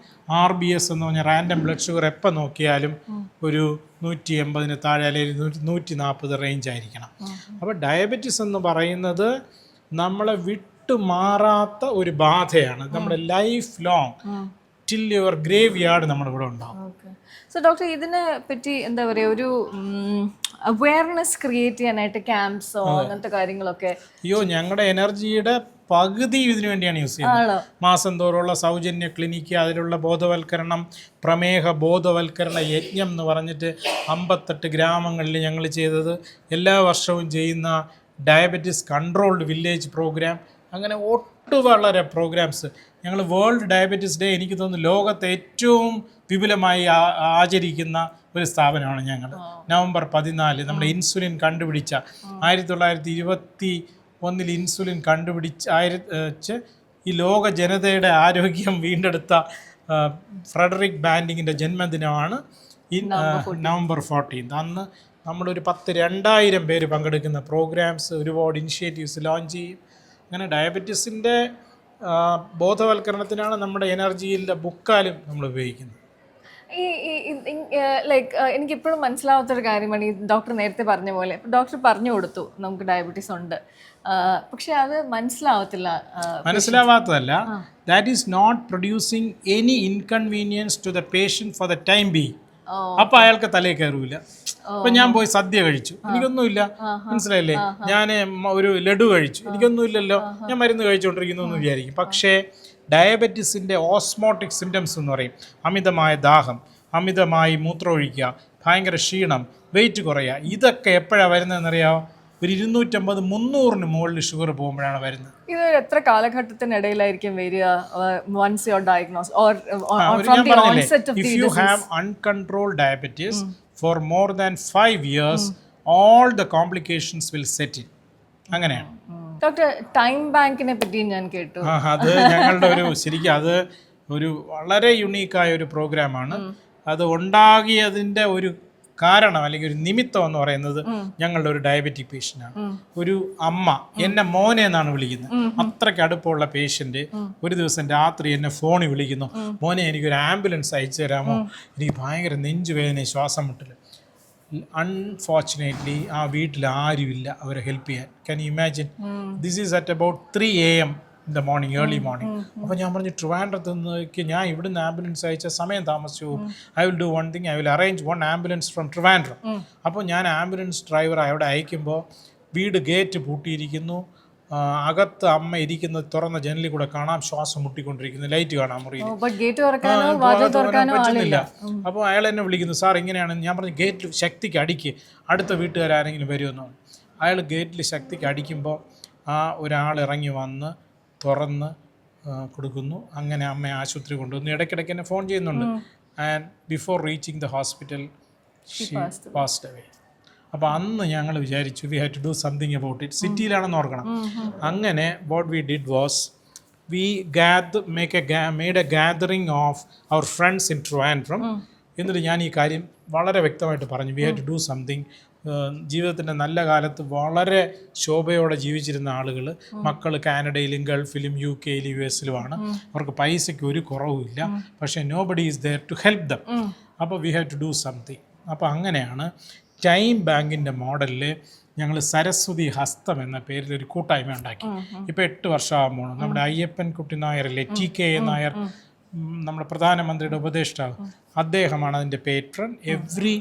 RBS എന്ന് പറഞ്ഞാൽ റാൻഡം ബ്ലഡ് ഷുഗർ എപ്പോൾ നോക്കിയാലും ഒരു 180 താഴെ അല്ലെങ്കിൽ 140 റേഞ്ച് ആയിരിക്കണം. അപ്പോൾ ഡയബറ്റീസ് എന്ന് പറയുന്നത് നമ്മളെ വിട്ടുമാറാത്ത ഒരു ബാധയാണ്. നമ്മുടെ life long till your grave yard നമ്മുടെ ഇവിടെ ഉണ്ടാവും. സോ ഡോക്ടർ, ഇതിനെ പറ്റി എന്താ പറയുക, ഒരു അവയർനെസ് ക്രിയേറ്റ് ചെയ്യാനായിട്ട് ക്യാമ്പ്സോ അങ്ങനത്തെ കാര്യങ്ങളൊക്കെ? അയ്യോ, ഞങ്ങളുടെ എനർജിയുടെ പകുതി ഇതിനു വേണ്ടിയാണ് യൂസ് ചെയ്യുന്നത്. മാസം തോറുള്ള സൗജന്യ ക്ലിനിക്ക്, അതിലുള്ള ബോധവൽക്കരണം, പ്രമേഹ ബോധവൽക്കരണ യജ്ഞം എന്ന് പറഞ്ഞിട്ട് 58 ഗ്രാമങ്ങളിൽ ഞങ്ങൾ ചെയ്തത്, എല്ലാ വർഷവും ചെയ്യുന്ന ഡയബറ്റീസ് കൺട്രോൾഡ് വില്ലേജ് പ്രോഗ്രാം, അങ്ങനെ വളരെ പ്രോഗ്രാംസ്. ഞങ്ങൾ വേൾഡ് ഡയബറ്റീസ് ഡേ എനിക്ക് തോന്നുന്നു ലോകത്തെ ഏറ്റവും വിപുലമായി ആചരിക്കുന്ന ഒരു സ്ഥാപനമാണ് ഞങ്ങൾ. നവംബർ 14 നമ്മുടെ ഇൻസുലിൻ കണ്ടുപിടിച്ച 1921 ഇൻസുലിൻ കണ്ടുപിടിച്ച് ഈ ലോക ജനതയുടെ ആരോഗ്യം വീണ്ടെടുത്ത ഫ്രെഡറിക് ബാൻഡിങ്ങിൻ്റെ ജന്മദിനമാണ് ഈ നവംബർ 14. അന്ന് നമ്മളൊരു 2,000 പേര് പങ്കെടുക്കുന്ന പ്രോഗ്രാംസ്, ഒരുപാട് ഇനിഷ്യേറ്റീവ്സ് ലോഞ്ച് ചെയ്യും. അങ്ങനെ ഡയബറ്റീസിൻ്റെ ബോധവൽക്കരണത്തിനാണ് നമ്മുടെ എനർജിയിലെ ബുക്കാലും നമ്മൾ ഉപയോഗിക്കുന്നത്. എനിക്കിപ്പോഴും മനസ്സിലാവാത്തൊരു കാര്യമാണ് ഈ ഡോക്ടർ നേരത്തെ പറഞ്ഞ പോലെ. ഡോക്ടർ പറഞ്ഞു കൊടുത്തു നമുക്ക് ഡയബറ്റീസ് ഉണ്ട്, പക്ഷെ അത് മനസ്സിലാവാത്തതല്ല. That is not producing any inconvenience to the patient for the time being. അപ്പൊ അയാൾക്ക് തലയിൽ കയറൂല. ഇപ്പൊ ഞാൻ പോയി സദ്യ കഴിച്ചു, എനിക്കൊന്നുമില്ല, മനസ്സിലായില്ലേ? ഞാൻ ഒരു ലഡു കഴിച്ചു, എനിക്കൊന്നുമില്ലല്ലോ, ഞാൻ മരുന്ന് കഴിച്ചുകൊണ്ടിരിക്കുന്നു എന്ന് വിചാരിക്കും. പക്ഷേ ഡയബറ്റീസിൻ്റെ ഓസ്മോട്ടിക് സിംറ്റംസ് എന്ന് പറയും. അമിതമായ ദാഹം, അമിതമായി മൂത്രമൊഴിക്കുക, ഭയങ്കര ക്ഷീണം, വെയിറ്റ് കുറയുക. ഇതൊക്കെ എപ്പോഴാണ് വരുന്നതെന്നറിയാമോ? ഒരു 250-300 മുകളിൽ ഷുഗർ പോകുമ്പോഴാണ് വരുന്നത്. ഇത് എത്ര കാലഘട്ടത്തിനിടയിലായിരിക്കും വരിക? once you're diagnosed or from the onset of the disease? If you have uncontrolled diabetes for more than 5 years, all the complications will set in. അങ്ങനെയാണ്. ഡോക്ടർ, ടൈം ബാങ്കിനെ പറ്റി ഞാൻ കേട്ടു. അത് ഞങ്ങളുടെ ശരിക്കും അത് ഒരു വളരെ യുണീക്കായ ഒരു പ്രോഗ്രാമാണ്. അത് ഉണ്ടാകിയതിൻ്റെ ഒരു കാരണം അല്ലെങ്കിൽ ഒരു നിമിത്തം എന്ന് പറയുന്നത് ഞങ്ങളുടെ ഒരു ഡയബറ്റിക് പേഷ്യൻ്റാണ്. ഒരു അമ്മ എന്നെ മോനെ എന്നാണ് വിളിക്കുന്നത്. അത്രയ്ക്ക് അടുപ്പമുള്ള പേഷ്യൻ്റ് ഒരു ദിവസം രാത്രി എന്നെ ഫോണിൽ വിളിക്കുന്നു, മോനെ എനിക്കൊരു ആംബുലൻസ് അയച്ചു തരാമോ, എനിക്ക് ഭയങ്കര നെഞ്ചുവേദന, ശ്വാസം മുട്ടൽ. അൺഫോർച്ചുനേറ്റ്ലി ആ വീട്ടിൽ ആരുമില്ല അവരെ ഹെൽപ്പ് ചെയ്യാൻ. Can you imagine? This is at about 3 AM in the morning, early morning. അപ്പോൾ ഞാൻ പറഞ്ഞു, ട്രിവാൻഡ്രത്ത് നിന്നേക്ക് ഞാൻ ഇവിടുന്ന് ആംബുലൻസ് അയച്ച സമയം താമസിച്ചു. I will do one thing, I will arrange 1 ambulance from Trivandrum. അപ്പോൾ ഞാൻ ആംബുലൻസ് ഡ്രൈവറെ അവിടെ അയക്കുമ്പോൾ വീട് ഗേറ്റ് പൂട്ടിയിരിക്കുന്നു. അകത്ത് അമ്മ ഇരിക്കുന്നത് തുറന്ന ജനലിൽ കൂടെ കാണാം, ശ്വാസം മുട്ടിക്കൊണ്ടിരിക്കുന്നു, ലൈറ്റ് കാണാം മുറിയിൽ, പറ്റുന്നില്ല. അപ്പോൾ അയാൾ എന്നെ വിളിക്കുന്നു, സാർ ഇങ്ങനെയാണ്. ഞാൻ പറഞ്ഞു, ഗേറ്റിൽ ശക്തിക്ക് അടിക്ക്, അടുത്ത വീട്ടുകാരെങ്കിലും വരുമെന്നോ. അയാൾ ഗേറ്റിൽ ശക്തിക്ക് അടിക്കുമ്പോൾ ആ ഒരാൾ ഇറങ്ങി വന്ന് തുറന്ന് കൊടുക്കുന്നു. അങ്ങനെ അമ്മയെ ആശുപത്രി കൊണ്ടുവന്നു. ഇടയ്ക്കിടയ്ക്ക് എന്നെ ഫോൺ ചെയ്യുന്നുണ്ട്. And before reaching the hospital she passed away. അപ്പോൾ അന്ന് ഞങ്ങൾ വിചാരിച്ചു we have to do something about it. സിറ്റിയിലാണെന്ന് ഓർക്കണം. അങ്ങനെ what we did was we made a gathering of our friends in Trivandrum. എന്നിട്ട് ഞാൻ ഈ കാര്യം വളരെ വ്യക്തമായിട്ട് പറഞ്ഞു, we have to do something. ജീവിതത്തിൻ്റെ നല്ല കാലത്ത് വളരെ ശോഭയോടെ ജീവിച്ചിരുന്ന ആളുകൾ, മക്കൾ കാനഡയിലും ഗൾഫിലും UK-യിലും US-ലുമാണ്. അവർക്ക് പൈസയ്ക്ക് ഒരു കുറവുമില്ല, പക്ഷേ nobody is there to help them. അപ്പോൾ we have to do something. അപ്പോൾ അങ്ങനെയാണ് ടൈം ബാങ്കിൻ്റെ മോഡലിൽ ഞങ്ങൾ സരസ്വതി ഹസ്തം എന്ന പേരിൽ ഒരു കൂട്ടായ്മ ഉണ്ടാക്കി. ഇപ്പോൾ 8 വർഷമാകുമ്പോൾ നമ്മുടെ അയ്യപ്പൻ കുട്ടി നായരല്ലേ, TK നായർ, നമ്മുടെ പ്രധാനമന്ത്രിയുടെ ഉപദേഷ്ടാവ്, അദ്ദേഹമാണ് അതിൻ്റെ patron. Every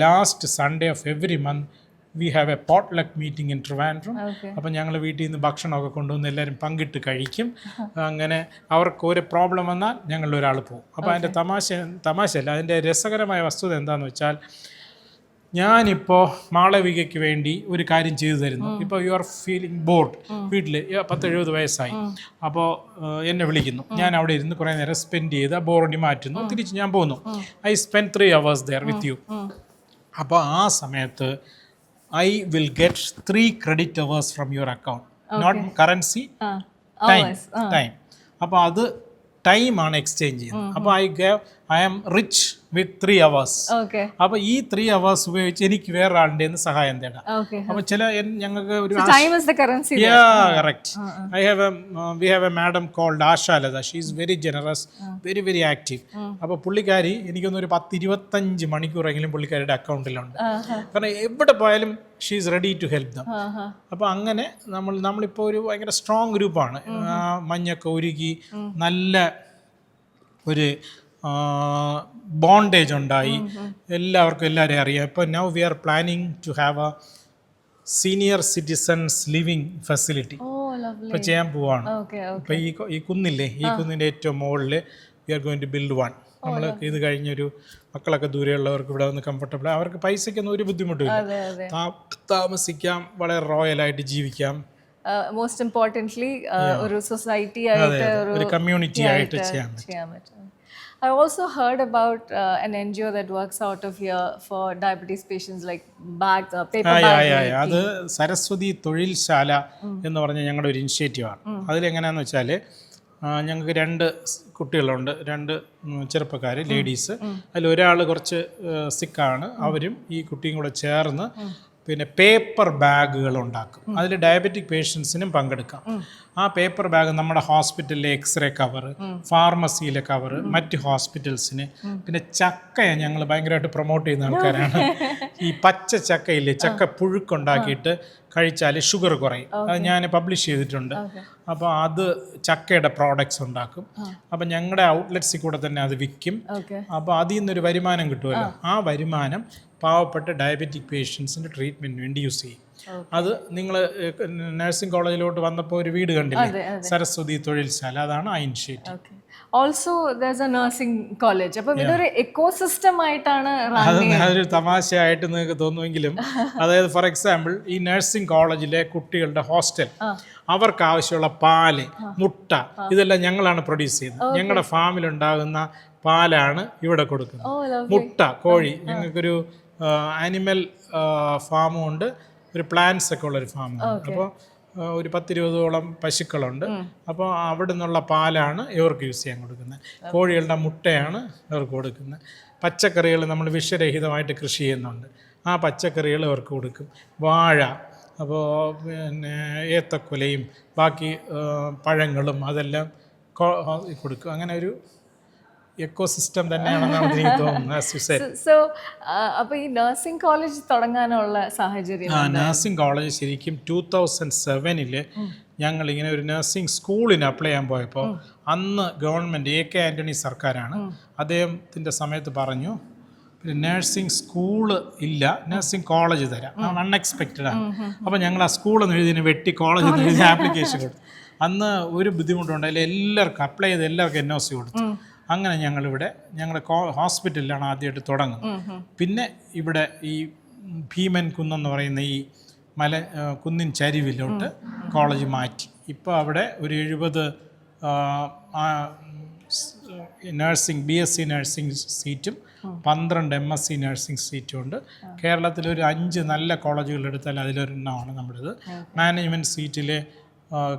last Sunday of every month we have a potluck meeting in Trivandrum. അപ്പം ഞങ്ങൾ വീട്ടിൽ നിന്ന് ഭക്ഷണമൊക്കെ കൊണ്ടുവന്ന് എല്ലാവരും പങ്കിട്ട് കഴിക്കും. അങ്ങനെ അവർക്ക് ഒരു പ്രോബ്ലം വന്നാൽ ഞങ്ങളിൽ ഒരാൾ പോകും. അപ്പോൾ അതിൻ്റെ തമാശയല്ല, അതിൻ്റെ രസകരമായ വസ്തുത എന്താണെന്ന് വെച്ചാൽ, ഞാനിപ്പോൾ മാളവികയ്ക്ക് വേണ്ടി ഒരു കാര്യം ചെയ്തു തരുന്നു. ഇപ്പോൾ യു ആർ ഫീലിംഗ് ബോർഡ്, വീട്ടിൽ 10-70 വയസ്സായി, അപ്പോൾ എന്നെ വിളിക്കുന്നു. ഞാൻ അവിടെ ഇരുന്ന് കുറേ നേരം സ്പെൻഡ് ചെയ്ത് ബോർഡി മാറ്റുന്നു, തിരിച്ച് ഞാൻ പോകുന്നു. I spend 3 hours there with you. അപ്പോൾ ആ സമയത്ത് I will get 3 credit hours from your account. Not currency, time. അപ്പോൾ അത് ടൈമാണ് എക്സ്ചേഞ്ച് ചെയ്യുന്നത്. അപ്പോൾ I am rich with 3 hours. Okay. അപ്പോൾ ഈ 3 hours ഉപയോഗിച്ച് എനിക്ക് വേറെ ആളുടെ സഹായം തേടാം. Okay. അപ്പോൾ ഞങ്ങൾക്ക് ഒരു time is the currency. Correct. We have a madam called Asha Lada. She is very generous, very active. അപ്പോൾ പുള്ളിക്കാരി എനിക്കൊന്നൊരു 10-25 മണിക്കൂറെങ്കിലും പുള്ളിക്കാരിയുടെ അക്കൗണ്ടിലുണ്ട്. കാരണം എവിടെ പോയാലും she is ready to help them. അപ്പോൾ അങ്ങനെ നമ്മളിപ്പോൾ ഒരു ഭയങ്കര സ്ട്രോങ് ഗ്രൂപ്പാണ്. മഞ്ഞൊക്കെ ഒരുക്കി നല്ല ഒരു ബോണ്ടേജ് ഉണ്ടായി. എല്ലാവരെയും അറിയാം. ഇപ്പോൾ now we are planning to have a senior citizens living facility ഇപ്പോൾ ചെയ്യാൻ പോവാണ്. ഇപ്പോൾ ഈ കുന്നില്ലേ, ഈ കുന്നിൻ്റെ ഏറ്റവും മുകളിൽ we are going to build one. നമ്മൾ ഇത് കഴിഞ്ഞൊരു മക്കളൊക്കെ ദൂരെയുള്ളവർക്ക് ഇവിടെ വന്ന് കംഫർട്ടബിൾ, അവർക്ക് പൈസയ്ക്കൊന്നും ഒരു ബുദ്ധിമുട്ടില്ല, താമസിക്കാം, വളരെ റോയലായിട്ട് ജീവിക്കാം. മോസ്റ്റ് ഇമ്പോർട്ടൻ്റ്ലി ഒരു സൊസൈറ്റി ആയിട്ട് ഒരു കമ്മ്യൂണിറ്റി ആയിട്ട് ചെയ്യാൻ പറ്റും. I also heard about an NGO that works out of here for diabetes patients, like paper bag. അത് സരസ്വതി തൊഴിൽശാല എന്ന് പറഞ്ഞ ഞങ്ങളുടെ ഒരു ഇനിഷ്യേറ്റീവാണ്. അതിലെങ്ങനെയാണെന്ന് വെച്ചാൽ ഞങ്ങൾക്ക് 2 കുട്ടികളുണ്ട്, 2 ചെറുപ്പക്കാർ, ലേഡീസ്. അതിലൊരാൾ കുറച്ച് സിക്കാണ്. അവരും ഈ കുട്ടിയും കൂടെ ചേർന്ന് പിന്നെ പേപ്പർ ബാഗുകൾ ഉണ്ടാക്കും. അതിൽ ഡയബറ്റിക് പേഷ്യൻസിനും പങ്കെടുക്കാം. ആ പേപ്പർ ബാഗ് നമ്മുടെ ഹോസ്പിറ്റലിലെ എക്സ്റേ കവറ്, ഫാർമസിയിലെ കവറ്, മറ്റ് ഹോസ്പിറ്റൽസിന്. പിന്നെ ചക്കയെ ഞങ്ങൾ ഭയങ്കരമായിട്ട് പ്രൊമോട്ട് ചെയ്യുന്ന ആൾക്കാരാണ്. ഈ പച്ച ചക്കയില്ലേ, ചക്ക പുഴുക്കുണ്ടാക്കിയിട്ട് കഴിച്ചാൽ ഷുഗർ കുറയും. അത് ഞാൻ പബ്ലിഷ് ചെയ്തിട്ടുണ്ട്. അപ്പോൾ അത് ചക്കയുടെ പ്രോഡക്ട്സ് ഉണ്ടാക്കും. അപ്പം ഞങ്ങളുടെ ഔട്ട്ലെറ്റ്സിൽ കൂടെ തന്നെ അത് വിൽക്കും. അപ്പോൾ അതിൽ നിന്നൊരു വരുമാനം കിട്ടുമല്ലോ. ആ വരുമാനം പാവപ്പെട്ട ഡയബറ്റിക് പേഷ്യൻസിൻ്റെ ട്രീറ്റ്മെൻറ്റിന് വേണ്ടി യൂസ് ചെയ്യും. അത് നിങ്ങൾ നഴ്സിംഗ് കോളേജിലോട്ട് വന്നപ്പോൾ ഒരു വീട് കണ്ടില്ലേ, സരസ്വതി തൊഴിൽശാല, അതാണ് ആ initiative. Also there's a nursing college. അപ്പം ഇതൊരു എക്കോസിസ്റ്റം ആയിട്ടാണ്. അതൊരു തമാശയായിട്ട് നിങ്ങൾക്ക് തോന്നുമെങ്കിലും, അതായത് ഫോർ എക്സാമ്പിൾ ഈ നഴ്സിംഗ് കോളേജിലെ കുട്ടികളുടെ ഹോസ്റ്റൽ, അവർക്ക് ആവശ്യമുള്ള പാല്, മുട്ട, ഇതെല്ലാം ഞങ്ങളാണ് പ്രൊഡ്യൂസ് ചെയ്യുന്നത്. ഞങ്ങളുടെ ഫാമിലുണ്ടാകുന്ന പാലാണ് ഇവിടെ കൊടുക്കുന്നത്. മുട്ട, കോഴി, ഞങ്ങൾക്കൊരു ആനിമൽ ഫാമും ഉണ്ട്, ഒരു പ്ലാന്റ്സ് ഒക്കെ ഉള്ളൊരു ഫാമുണ്ട്. അപ്പോൾ ഒരു 10-20ഓളം പശുക്കളുണ്ട്. അപ്പോൾ അവിടെ നിന്നുള്ള പാലാണ് ഇവർക്ക് യൂസ് ചെയ്യാൻ കൊടുക്കുന്നത്. കോഴികളുടെ മുട്ടയാണ് ഇവർക്ക് കൊടുക്കുന്നത്. പച്ചക്കറികൾ നമ്മൾ വിഷരഹിതമായിട്ട് കൃഷി ചെയ്യുന്നുണ്ട്, ആ പച്ചക്കറികൾ ഇവർക്ക് കൊടുക്കും. വാഴ, അപ്പോൾ പിന്നെ ഏത്തക്കൊലയും ബാക്കി പഴങ്ങളും അതെല്ലാം കൊടുക്കും. അങ്ങനെ ഒരു എക്കോസിസ്റ്റം തന്നെയാണെന്നാണ് എനിക്ക് തോന്നുന്നത്. സോ അപ്പോൾ ഈ നഴ്സിംഗ് കോളേജ് തുടങ്ങാനുള്ള സാഹചര്യം? നഴ്സിംഗ് കോളേജ് ശരിക്കും 2007 ഞങ്ങളിങ്ങനെ ഒരു നഴ്സിംഗ് സ്കൂളിന് അപ്ലൈ ചെയ്യാൻ പോയപ്പോൾ അന്ന് ഗവൺമെൻറ് AK ആൻ്റണി സർക്കാരാണ്. അദ്ദേഹത്തിൻ്റെ സമയത്ത് പറഞ്ഞു പിന്നെ നഴ്സിംഗ് സ്കൂള് ഇല്ല, നഴ്സിംഗ് കോളേജ് തരാം. അൺഎക്സ്പെക്റ്റഡ് ആണ്. അപ്പോൾ ഞങ്ങൾ ആ സ്കൂളെന്ന് എഴുതിന് വെട്ടി കോളേജ് എന്ന് എഴുതി ആപ്ലിക്കേഷൻ കൊടുത്തു. അന്ന് ഒരു ബുദ്ധിമുട്ടുണ്ടായില്ല, എല്ലാവർക്കും അപ്ലൈ ചെയ്ത് എല്ലാവർക്കും NOC കൊടുത്തു. അങ്ങനെ ഞങ്ങളുടെ ഹോസ്പിറ്റലിലാണ് ആദ്യമായിട്ട് തുടങ്ങുന്നത്. പിന്നെ ഇവിടെ ഈ ഭീമൻ കുന്നെന്ന് പറയുന്ന ഈ കുന്നിൻ ചരിവിലോട്ട് കോളേജ് മാറ്റി. ഇപ്പോൾ അവിടെ ഒരു 70 നഴ്സിംഗ് BSc നഴ്സിംഗ് സീറ്റും 12 MSc നഴ്സിംഗ് സീറ്റും ഉണ്ട്. കേരളത്തിലൊരു 5 നല്ല കോളേജുകൾ എടുത്താൽ അതിലൊരെണ്ണമാണ് നമ്മുടേത്. മാനേജ്മെൻറ്റ് സീറ്റിൽ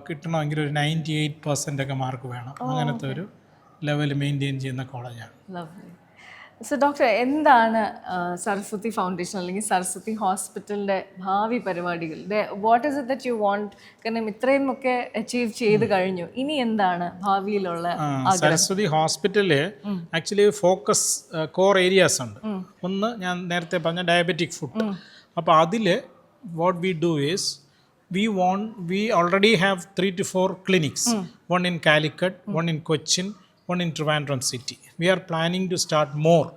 കിട്ടണമെങ്കിൽ ഒരു 98% ഒക്കെ മാർക്ക് വേണം. അങ്ങനത്തെ ഒരു ലെവൽ മെയിൻറ്റെയിൻ ചെയ്യുന്ന കോളേജാണ്. സോ ഡോക്ടർ, എന്താണ് സരസ്വതി ഫൗണ്ടേഷൻ അല്ലെങ്കിൽ സരസ്വതി ഹോസ്പിറ്റലിൻ്റെ ഭാവി പരിപാടികൾ? What is it that you want? കാരണം ഇത്രയും ഒക്കെ അച്ചീവ് ചെയ്ത് കഴിഞ്ഞു, ഇനി എന്താണ് ഭാവിയിലുള്ള? സരസ്വതി ഹോസ്പിറ്റലിൽ ആക്ച്വലി ഫോക്കസ് കോർ ഏരിയാസ് ഉണ്ട്. ഒന്ന് ഞാൻ നേരത്തെ പറഞ്ഞ ഡയബറ്റിക് ഫുഡ്. അപ്പോൾ അതിൽ what we do is we already have 3 to 4 clinics, one in Calicut, one in Cochin, one in Trivandrum city. We are planning to start more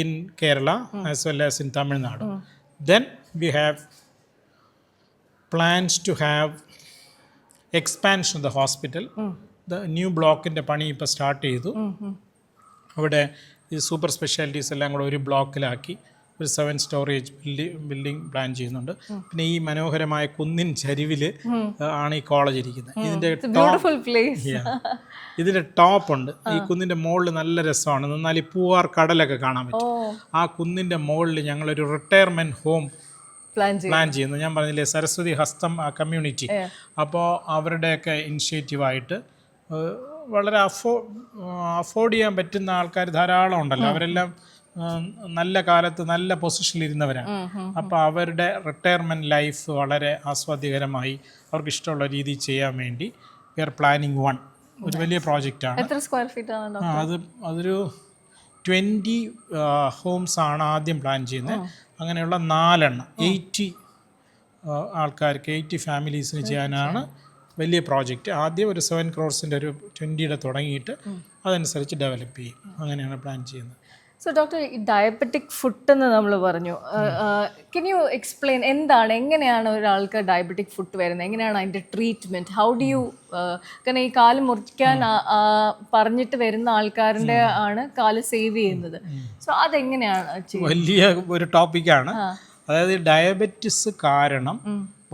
in Kerala as well as in Tamil Nadu. Then we have plans to have expansion of the hospital. The new block in the pani ipa start ചെയ്തു. അവിടെ ഈ super specialities എല്ലാം കൂടെ ഒരു ബ്ലോക്കിലാക്കി ഒരു 7 storage building plan ചെയ്യുന്നുണ്ട്. പിന്നെ ഈ മനോഹരമായ കുന്നിൻ ചരിവിൽ ആണ് ഈ കോളേജ് ഇരിക്കുന്നത്. ഇതിൻ്റെ ടോപ്പ് ഉണ്ട്. ഈ കുന്നിൻ്റെ മുകളിൽ നല്ല രസമാണ്. എന്നാൽ ഈ പൂവാർ കടലൊക്കെ കാണാൻ പറ്റും. ആ കുന്നിൻ്റെ മുകളിൽ ഞങ്ങളൊരു റിട്ടയർമെൻറ്റ് ഹോം പ്ലാൻ ചെയ്യുന്നത്. ഞാൻ പറഞ്ഞില്ലേ സരസ്വതി ഹസ്തം കമ്മ്യൂണിറ്റി, അപ്പോൾ അവരുടെയൊക്കെ ഇനിഷ്യേറ്റീവായിട്ട് വളരെ അഫോർഡ് ചെയ്യാൻ പറ്റുന്ന ആൾക്കാർ ധാരാളം ഉണ്ടല്ലോ. അവരെല്ലാം നല്ല കാലത്ത് നല്ല പൊസിഷനിൽ ഇരുന്നവരാണ്. അപ്പോൾ അവരുടെ റിട്ടയർമെൻറ്റ് ലൈഫ് വളരെ ആസ്വാദ്യകരമായി അവർക്ക് ഇഷ്ടമുള്ള രീതിയിൽ ചെയ്യാൻ വേണ്ടി വി ആർ പ്ലാനിങ് ഒരു വലിയ പ്രോജക്റ്റാണ്. എത്ര സ്ക്വയർ ഫീറ്റ് ആണ്? അതൊരു 20 ഹോംസ് ആണ് ആദ്യം പ്ലാൻ ചെയ്യുന്നത്. അങ്ങനെയുള്ള 4 80 ആൾക്കാർക്ക് 80 ഫാമിലീസിന് ചെയ്യാനാണ് വലിയ പ്രോജക്റ്റ്. ആദ്യം ഒരു 7 crores ഒരു 20 തുടങ്ങിയിട്ട് അതനുസരിച്ച് ഡെവലപ്പ് ചെയ്യും. അങ്ങനെയാണ് പ്ലാൻ ചെയ്യുന്നത്. സോ ഡോക്ടർ, ഈ ഡയബറ്റിക് ഫുഡ് എന്ന് നമ്മൾ പറഞ്ഞു, കെൻ യു എക്സ്പ്ലെയിൻ എങ്ങനെയാണ് ഒരാൾക്ക് ഡയബറ്റിക് ഫുഡ് വരുന്നത്, എങ്ങനെയാണ് അതിൻ്റെ ട്രീറ്റ്മെൻറ്റ്, ഹൗ ഡു യു, കാരണം ഈ കാല് മുറിക്കാൻ പറഞ്ഞിട്ട് വരുന്ന ആൾക്കാരുടെ ആണ് കാല് സേവ് ചെയ്യുന്നത്. സോ അതെങ്ങനെയാണ്? വലിയ ഒരു ടോപ്പിക്കാണ്. അതായത് ഡയബറ്റിസ് കാരണം,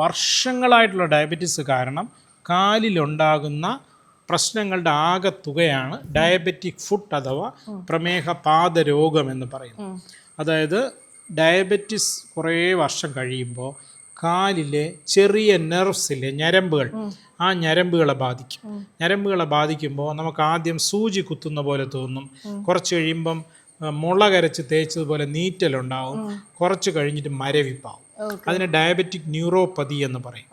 വർഷങ്ങളായിട്ടുള്ള ഡയബറ്റിസ് കാരണം കാലിലുണ്ടാകുന്ന പ്രശ്നങ്ങളുടെ ആകെത്തുകയാണ് ഡയബറ്റിക് ഫുട്ട് അഥവാ പ്രമേഹപാത രോഗം എന്ന് പറയുന്നത്. അതായത് ഡയബറ്റിസ് കുറേ വർഷം കഴിയുമ്പോൾ കാലിലെ ചെറിയ നെർവ്സിലെ ഞരമ്പുകൾ, ആ ഞരമ്പുകളെ ബാധിക്കും. ഞരമ്പുകളെ ബാധിക്കുമ്പോൾ നമുക്ക് ആദ്യം സൂചി കുത്തുന്ന പോലെ തോന്നും. കുറച്ച് കഴിയുമ്പം മുള കരച്ച് തേച്ചതുപോലെ നീറ്റലുണ്ടാവും. കുറച്ച് കഴിഞ്ഞിട്ട് മരവിപ്പാവും. അതിനെ ഡയബറ്റിക് ന്യൂറോപ്പതി എന്ന് പറയും.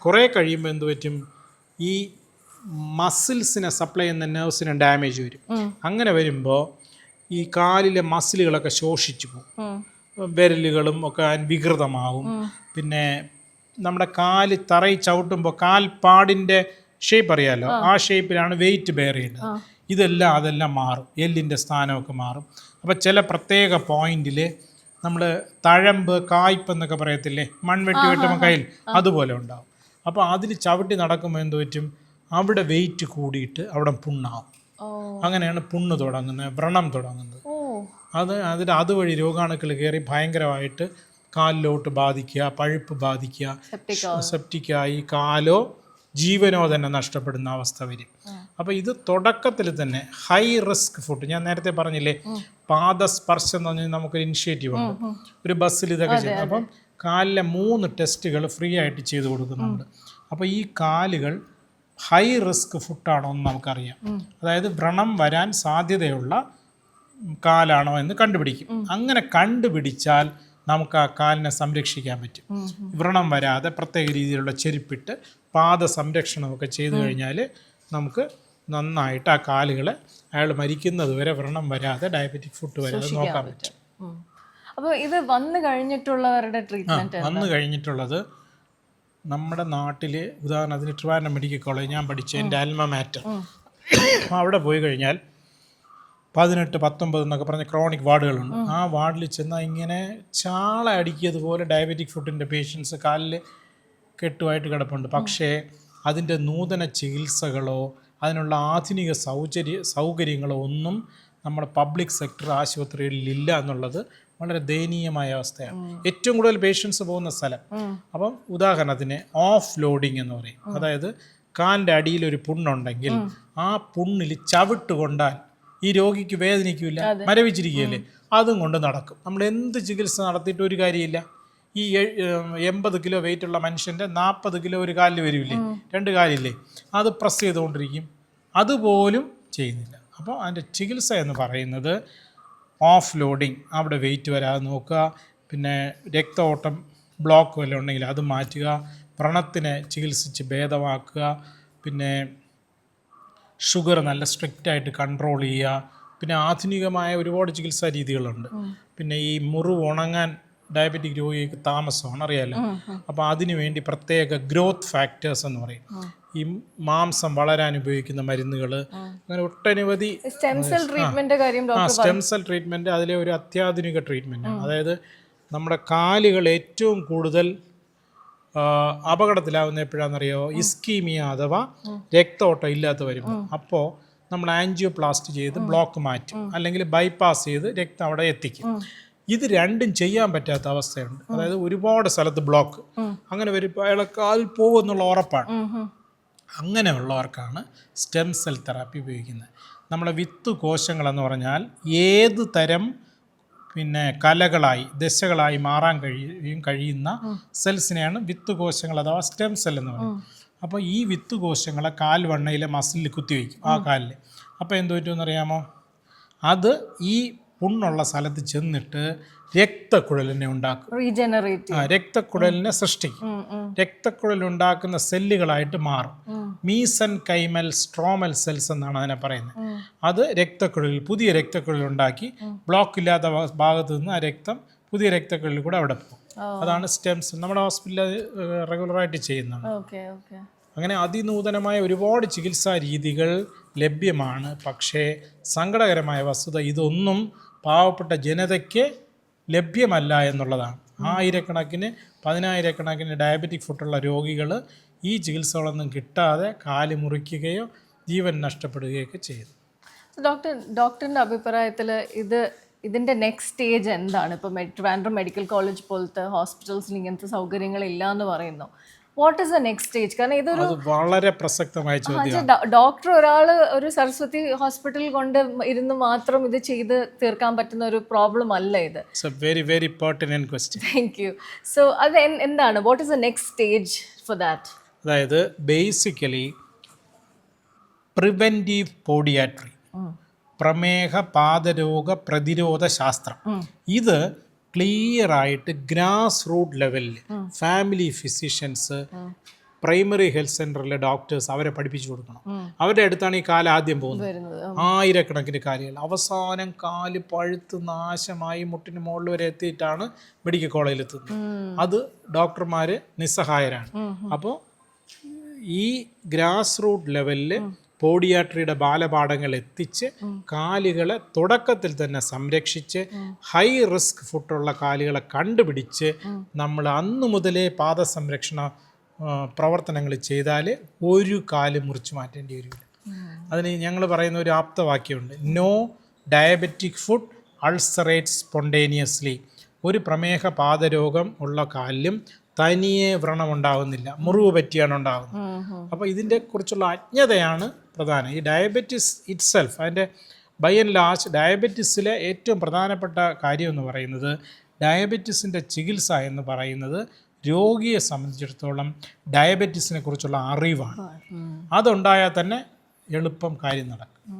കുറേ കഴിയുമ്പോൾ എന്ത് പറ്റും, ഈ മസിൽസിനെ സപ്ലൈ ചെയ്യുന്ന നെർവ്സിന് ഡാമേജ് വരും. അങ്ങനെ വരുമ്പോൾ ഈ കാലിലെ മസിലുകളൊക്കെ ശോഷിച്ചു പോകും, വിരലുകളും ഒക്കെ വികൃതമാവും. പിന്നെ നമ്മുടെ കാല് തറയിൽ ചവിട്ടുമ്പോൾ കാൽപ്പാടിൻ്റെ ഷേപ്പ് അറിയാമല്ലോ, ആ ഷേപ്പിലാണ് വെയിറ്റ് ബെയർ ചെയ്യുന്നത്. അതെല്ലാം മാറും, എല്ലിൻ്റെ സ്ഥാനമൊക്കെ മാറും. അപ്പോൾ ചില പ്രത്യേക പോയിന്റിൽ നമ്മൾ തഴമ്പ് കായ്പ് എന്നൊക്കെ പറയത്തില്ലേ, മൺവെട്ടി വെട്ടുമ്പോൾ കയ്യിൽ, അതുപോലെ ഉണ്ടാവും. അപ്പോൾ അതിൽ ചവിട്ടി നടക്കുമ്പോൾ എന്ത് പറ്റും, അവിടെ വെയിറ്റ് കൂടിയിട്ട് അവിടെ പുണ്ണാവും. അങ്ങനെയാണ് പുണ്ണ് തുടങ്ങുന്നത്, വ്രണം തുടങ്ങുന്നത്. അതുവഴി രോഗാണുക്കൾ കയറി ഭയങ്കരമായിട്ട് കാലിലോട്ട് ബാധിക്കുക, പഴുപ്പ് ബാധിക്കുക, സെപ്റ്റിക്കായി കാലോ ജീവനോ തന്നെ നഷ്ടപ്പെടുന്ന അവസ്ഥ വരും. അപ്പോൾ ഇത് തുടക്കത്തിൽ തന്നെ ഹൈ റിസ്ക് ഫുഡ്, ഞാൻ നേരത്തെ പറഞ്ഞില്ലേ പാദസ്പർശം എന്ന് പറഞ്ഞാൽ നമുക്കൊരു ഇനിഷ്യേറ്റീവ് ഉണ്ട്, ഒരു ബസ്സിൽ ഇതൊക്കെ ചെയ്യും. അപ്പം കാലിലെ 3 ടെസ്റ്റുകൾ ഫ്രീ ആയിട്ട് ചെയ്ത് കൊടുക്കുന്നുണ്ട്. അപ്പോൾ ഈ കാലുകൾ ഹൈ റിസ്ക് ഫുഡാണോ എന്ന് നമുക്കറിയാം. അതായത് വ്രണം വരാൻ സാധ്യതയുള്ള കാലാണോ എന്ന് കണ്ടുപിടിക്കും. അങ്ങനെ കണ്ടുപിടിച്ചാൽ നമുക്ക് ആ കാലിനെ സംരക്ഷിക്കാൻ പറ്റും. വ്രണം വരാതെ പ്രത്യേക രീതിയിലുള്ള ചെരുപ്പിട്ട് പാദ സംരക്ഷണമൊക്കെ ചെയ്തു കഴിഞ്ഞാൽ നമുക്ക് നന്നായിട്ട് ആ കാലുകളെ അയാൾ മരിക്കുന്നത് വരെ വ്രണം വരാതെ ഡയബറ്റിക് ഫുഡ് വരാതെ നോക്കാൻ പറ്റും. അപ്പോൾ ഇത് വന്നു കഴിഞ്ഞിട്ടുള്ളവരുടെ ട്രീറ്റ്മെൻറ്റ്, വന്നു കഴിഞ്ഞിട്ടുള്ളത് നമ്മുടെ നാട്ടിൽ ഉദാഹരണത്തിന് ട്രിവാൻഡ്രം മെഡിക്കൽ കോളേജ് ഞാൻ പഠിച്ച എൻ്റെ ആൽമ മാറ്റർ, അവിടെ പോയി കഴിഞ്ഞാൽ 18, 19 എന്നൊക്കെ പറഞ്ഞ ക്രോണിക് വാർഡുകളുണ്ട്. ആ വാർഡിൽ ചെന്നാൽ ഇങ്ങനെ ചാള അടിക്കിയതുപോലെ ഡയബറ്റിക് ഫുഡിൻ്റെ പേഷ്യൻസ് കാലിൽ കെട്ടുമായിട്ട് കിടപ്പുണ്ട്. പക്ഷേ അതിൻ്റെ നൂതന ചികിത്സകളോ അതിനുള്ള ആധുനിക സൗകര്യങ്ങളോ ഒന്നും നമ്മുടെ പബ്ലിക് സെക്ടർ ആശുപത്രികളിൽ ഇല്ല എന്നുള്ളത് വളരെ ദയനീയമായ അവസ്ഥയാണ്. ഏറ്റവും കൂടുതൽ പേഷ്യൻസ് പോകുന്ന സ്ഥലം. അപ്പം ഉദാഹരണത്തിന് ഓഫ് ലോഡിങ് എന്ന് പറയും. അതായത് കാലിൻ്റെ അടിയിൽ ഒരു പുണ്ണുണ്ടെങ്കിൽ ആ പുണ്ണിൽ ചവിട്ട് കൊണ്ടാൽ ഈ രോഗിക്ക് വേദനിക്കില്ല, മരവിച്ചിരിക്കുകയല്ലേ, അതും കൊണ്ട് നടക്കും. നമ്മൾ എന്ത് ചികിത്സ നടത്തിയിട്ട് ഒരു കാര്യമില്ല. ഈ 80 കിലോ വെയിറ്റുള്ള മനുഷ്യൻ്റെ 40 കിലോ ഒരു കാലിൽ വരില്ലേ, 2 കാലില്ലേ, അത് പ്രസ് ചെയ്തുകൊണ്ടിരിക്കും, അതുപോലും ചെയ്യുന്നില്ല. അപ്പോൾ അതിൻ്റെ ചികിത്സ എന്ന് പറയുന്നത് ഓഫ് ലോഡിങ്, അവിടെ വെയിറ്റ് വരാതെ നോക്കുക, പിന്നെ രക്തഓട്ടം ബ്ലോക്ക് വല്ലതും ഉണ്ടെങ്കിൽ അത് മാറ്റുക, വ്രണത്തിനെ ചികിത്സിച്ച് ഭേദമാക്കുക, പിന്നെ ഷുഗർ നല്ല സ്ട്രിക്റ്റായിട്ട് കൺട്രോൾ ചെയ്യുക. പിന്നെ ആധുനികമായ ഒരുപാട് ചികിത്സാ രീതികളുണ്ട്. പിന്നെ ഈ മുറിവ് ഉണങ്ങാൻ ഡയബറ്റിക് രോഗിക്ക് താമസമാണ്, അറിയാമല്ലോ. അപ്പോൾ അതിനു വേണ്ടി പ്രത്യേക ഗ്രോത്ത് ഫാക്ടേഴ്സ് എന്ന് പറയും, ഈ മാംസം വളരാൻ ഉപയോഗിക്കുന്ന മരുന്നുകൾ, അങ്ങനെ ഒട്ടനവധി സ്റ്റെം സെൽ ട്രീറ്റ്മെൻറ്റ് അതിലെ ഒരു അത്യാധുനിക ട്രീറ്റ്മെൻറ്റാണ്. അതായത് നമ്മുടെ കാലുകൾ ഏറ്റവും കൂടുതൽ അപകടത്തിലാവുന്ന എപ്പോഴാണെന്നറിയോ, ഇസ്കീമിയ അഥവാ രക്തഓട്ടം ഇല്ലാത്ത വരുമ്പോൾ. അപ്പോൾ നമ്മൾ ആൻജിയോപ്ലാസ്റ്റ് ചെയ്ത് ബ്ലോക്ക് മാറ്റും, അല്ലെങ്കിൽ ബൈപ്പാസ് ചെയ്ത് രക്തം അവിടെ എത്തിക്കും. ഇത് രണ്ടും ചെയ്യാൻ പറ്റാത്ത അവസ്ഥയുണ്ട്. അതായത് ഒരുപാട് സ്ഥലത്ത് ബ്ലോക്ക്, അങ്ങനെ വരുമ്പോൾ അയാളെ കാൽ പോകുമെന്നുള്ള ഉറപ്പാണ്. അങ്ങനെയുള്ളവർക്കാണ് സ്റ്റെം സെൽ തെറാപ്പി ഉപയോഗിക്കുന്നത്. നമ്മളെ വിത്ത് കോശങ്ങളെന്ന് പറഞ്ഞാൽ ഏത് തരം പിന്നെ കലകളായി ദശകളായി മാറാൻ കഴിയുന്ന സെൽസിനെയാണ് വിത്ത് കോശങ്ങൾ അഥവാ സ്റ്റെം സെൽ എന്ന് പറയുന്നത്. അപ്പോൾ ഈ വിത്ത് കോശങ്ങളെ കാൽവണ്ണയിലെ മസിലിൽ കുത്തിവെക്കും ആ കാലിൽ. അപ്പോൾ എന്ത് പറ്റുമെന്ന് അറിയാമോ? അത് ഈ പുണ്ണുള്ള സ്ഥലത്ത് ചെന്നിട്ട് രക്തക്കുഴലിനെ ഉണ്ടാക്കും. രക്തക്കുഴലിനെ സൃഷ്ടിക്കും. രക്തക്കുഴൽ ഉണ്ടാക്കുന്ന സെല്ലുകളായിട്ട് മാറും. മീസൻ കൈമൽ സ്ട്രോമൽ സെൽസ് എന്നാണ് അതിനെ പറയുന്നത്. അത് രക്തക്കുഴലിൽ പുതിയ രക്തക്കുഴൽ ഉണ്ടാക്കി ബ്ലോക്ക് ഇല്ലാത്ത ഭാഗത്ത് നിന്ന് ആ രക്തം പുതിയ രക്തക്കുഴലിൽ കൂടെ അവിടെ പോകും. അതാണ് സ്റ്റെംസ്. നമ്മുടെ ഹോസ്പിറ്റലിൽ റെഗുലറായിട്ട് ചെയ്യുന്നതാണ്. അങ്ങനെ അതിനൂതനമായ ഒരുപാട് ചികിത്സാ രീതികൾ ലഭ്യമാണ്. പക്ഷേ സങ്കടകരമായ വസ്തുത ഇതൊന്നും പാവപ്പെട്ട ജനതയ്ക്ക് ലഭ്യമല്ല എന്നുള്ളതാണ്. ആയിരക്കണക്കിന് 10,000-കണക്കിന് ഡയബറ്റിക് ഫുട്ടുള്ള രോഗികൾ ഈ ചികിത്സകളൊന്നും കിട്ടാതെ കാല് മുറിക്കുകയോ ജീവൻ നഷ്ടപ്പെടുകയൊക്കെ ചെയ്യുന്നു. ഡോക്ടറിൻ്റെ അഭിപ്രായത്തിൽ ഇതിൻ്റെ നെക്സ്റ്റ് സ്റ്റേജ് എന്താണ്? ഇപ്പോൾ ട്രിവാൻഡ്രം മെഡിക്കൽ കോളേജ് പോലത്തെ ഹോസ്പിറ്റൽസിൽ ഇങ്ങനത്തെ സൗകര്യങ്ങളില്ല എന്ന് പറയുന്നു. What is the next stage? കാരണം ഇതൊരു വളരെ പ്രസക്തമായ ചോദ്യം. ഡോക്ടർ ഒരു സരസ്വതി ഹോസ്പിറ്റലിൽ കൊണ്ട് ഇരുന്ന് മാത്രം ഇത് ചെയ്ത് തീർക്കാൻ പറ്റുന്ന ഒരു പ്രോബ്ലം അല്ല ഇത്. Very very pertinent question. Thank you. So അത് എന്താണ്? What is the next stage for that? അതായത് ബേസിക്കലി പ്രിവെന്റീവ് പോഡിയാട്രി, പ്രമേഹ പാദരോഗ പ്രതിരോധ ശാസ്ത്രം, ഇത് ക്ലിയർ ആയിട്ട് ഗ്രാസ് റൂട്ട് ലെവലിൽ ഫാമിലി ഫിസിഷ്യൻസ്, പ്രൈമറി ഹെൽത്ത് സെൻ്ററിലെ ഡോക്ടേഴ്സ് അവരെ പഠിപ്പിച്ചു കൊടുക്കണം. അവരുടെ അടുത്താണ് ഈ കാല് ആദ്യം പോകുന്നത്. ആയിരക്കണക്കിന് കാലുകൾ അവസാനം കാല് പഴുത്ത് നാശമായി മുട്ടിന് മുകളിൽ വരെ എത്തിയിട്ടാണ് മെഡിക്കൽ കോളേജിൽ എത്തുന്നത്. അത് ഡോക്ടർമാർ നിസ്സഹായരാണ്. അപ്പോൾ ഈ ഗ്രാസ് റൂട്ട് ലെവലിൽ പോഡിയാട്രിയുടെ ബാലപാഠങ്ങൾ എത്തിച്ച് കാലുകളെ തുടക്കത്തിൽ തന്നെ സംരക്ഷിച്ച് ഹൈ റിസ്ക് ഫുട്ടുള്ള കാലുകളെ കണ്ടുപിടിച്ച് നമ്മൾ അന്നു മുതലേ പാദസംരക്ഷണ പ്രവർത്തനങ്ങൾ ചെയ്താൽ ഒരു കാല് മുറിച്ച് മാറ്റേണ്ടി വരില്ല. അതിന് ഞങ്ങൾ പറയുന്ന ഒരു ആപ്തവാക്യമുണ്ട്: no diabetic foot ulcerate spontaneously. ഒരു പ്രമേഹ പാദരോഗം ഉള്ള കാലിലും തനിയെ വ്രണം ഉണ്ടാകുന്നില്ല, മുറിവ് പറ്റിയാണ് ഉണ്ടാകുന്നത്. അപ്പോൾ ഇതിൻ്റെ കുറിച്ചുള്ള അജ്ഞതയാണ് പ്രധാനം. ഈ ഡയബറ്റിസ് ഇറ്റ് സെൽഫ്, അതിൻ്റെ ബൈ ആൻഡ് ലാർജ് ഡയബറ്റിസിലെ ഏറ്റവും പ്രധാനപ്പെട്ട കാര്യം എന്ന് പറയുന്നത്, ഡയബറ്റിസിൻ്റെ ചികിത്സ എന്ന് പറയുന്നത് രോഗിയെ സംബന്ധിച്ചിടത്തോളം ഡയബറ്റിസിനെ കുറിച്ചുള്ള അറിവാണ്. അതുണ്ടായാൽ തന്നെ എളുപ്പം കാര്യം നടക്കും.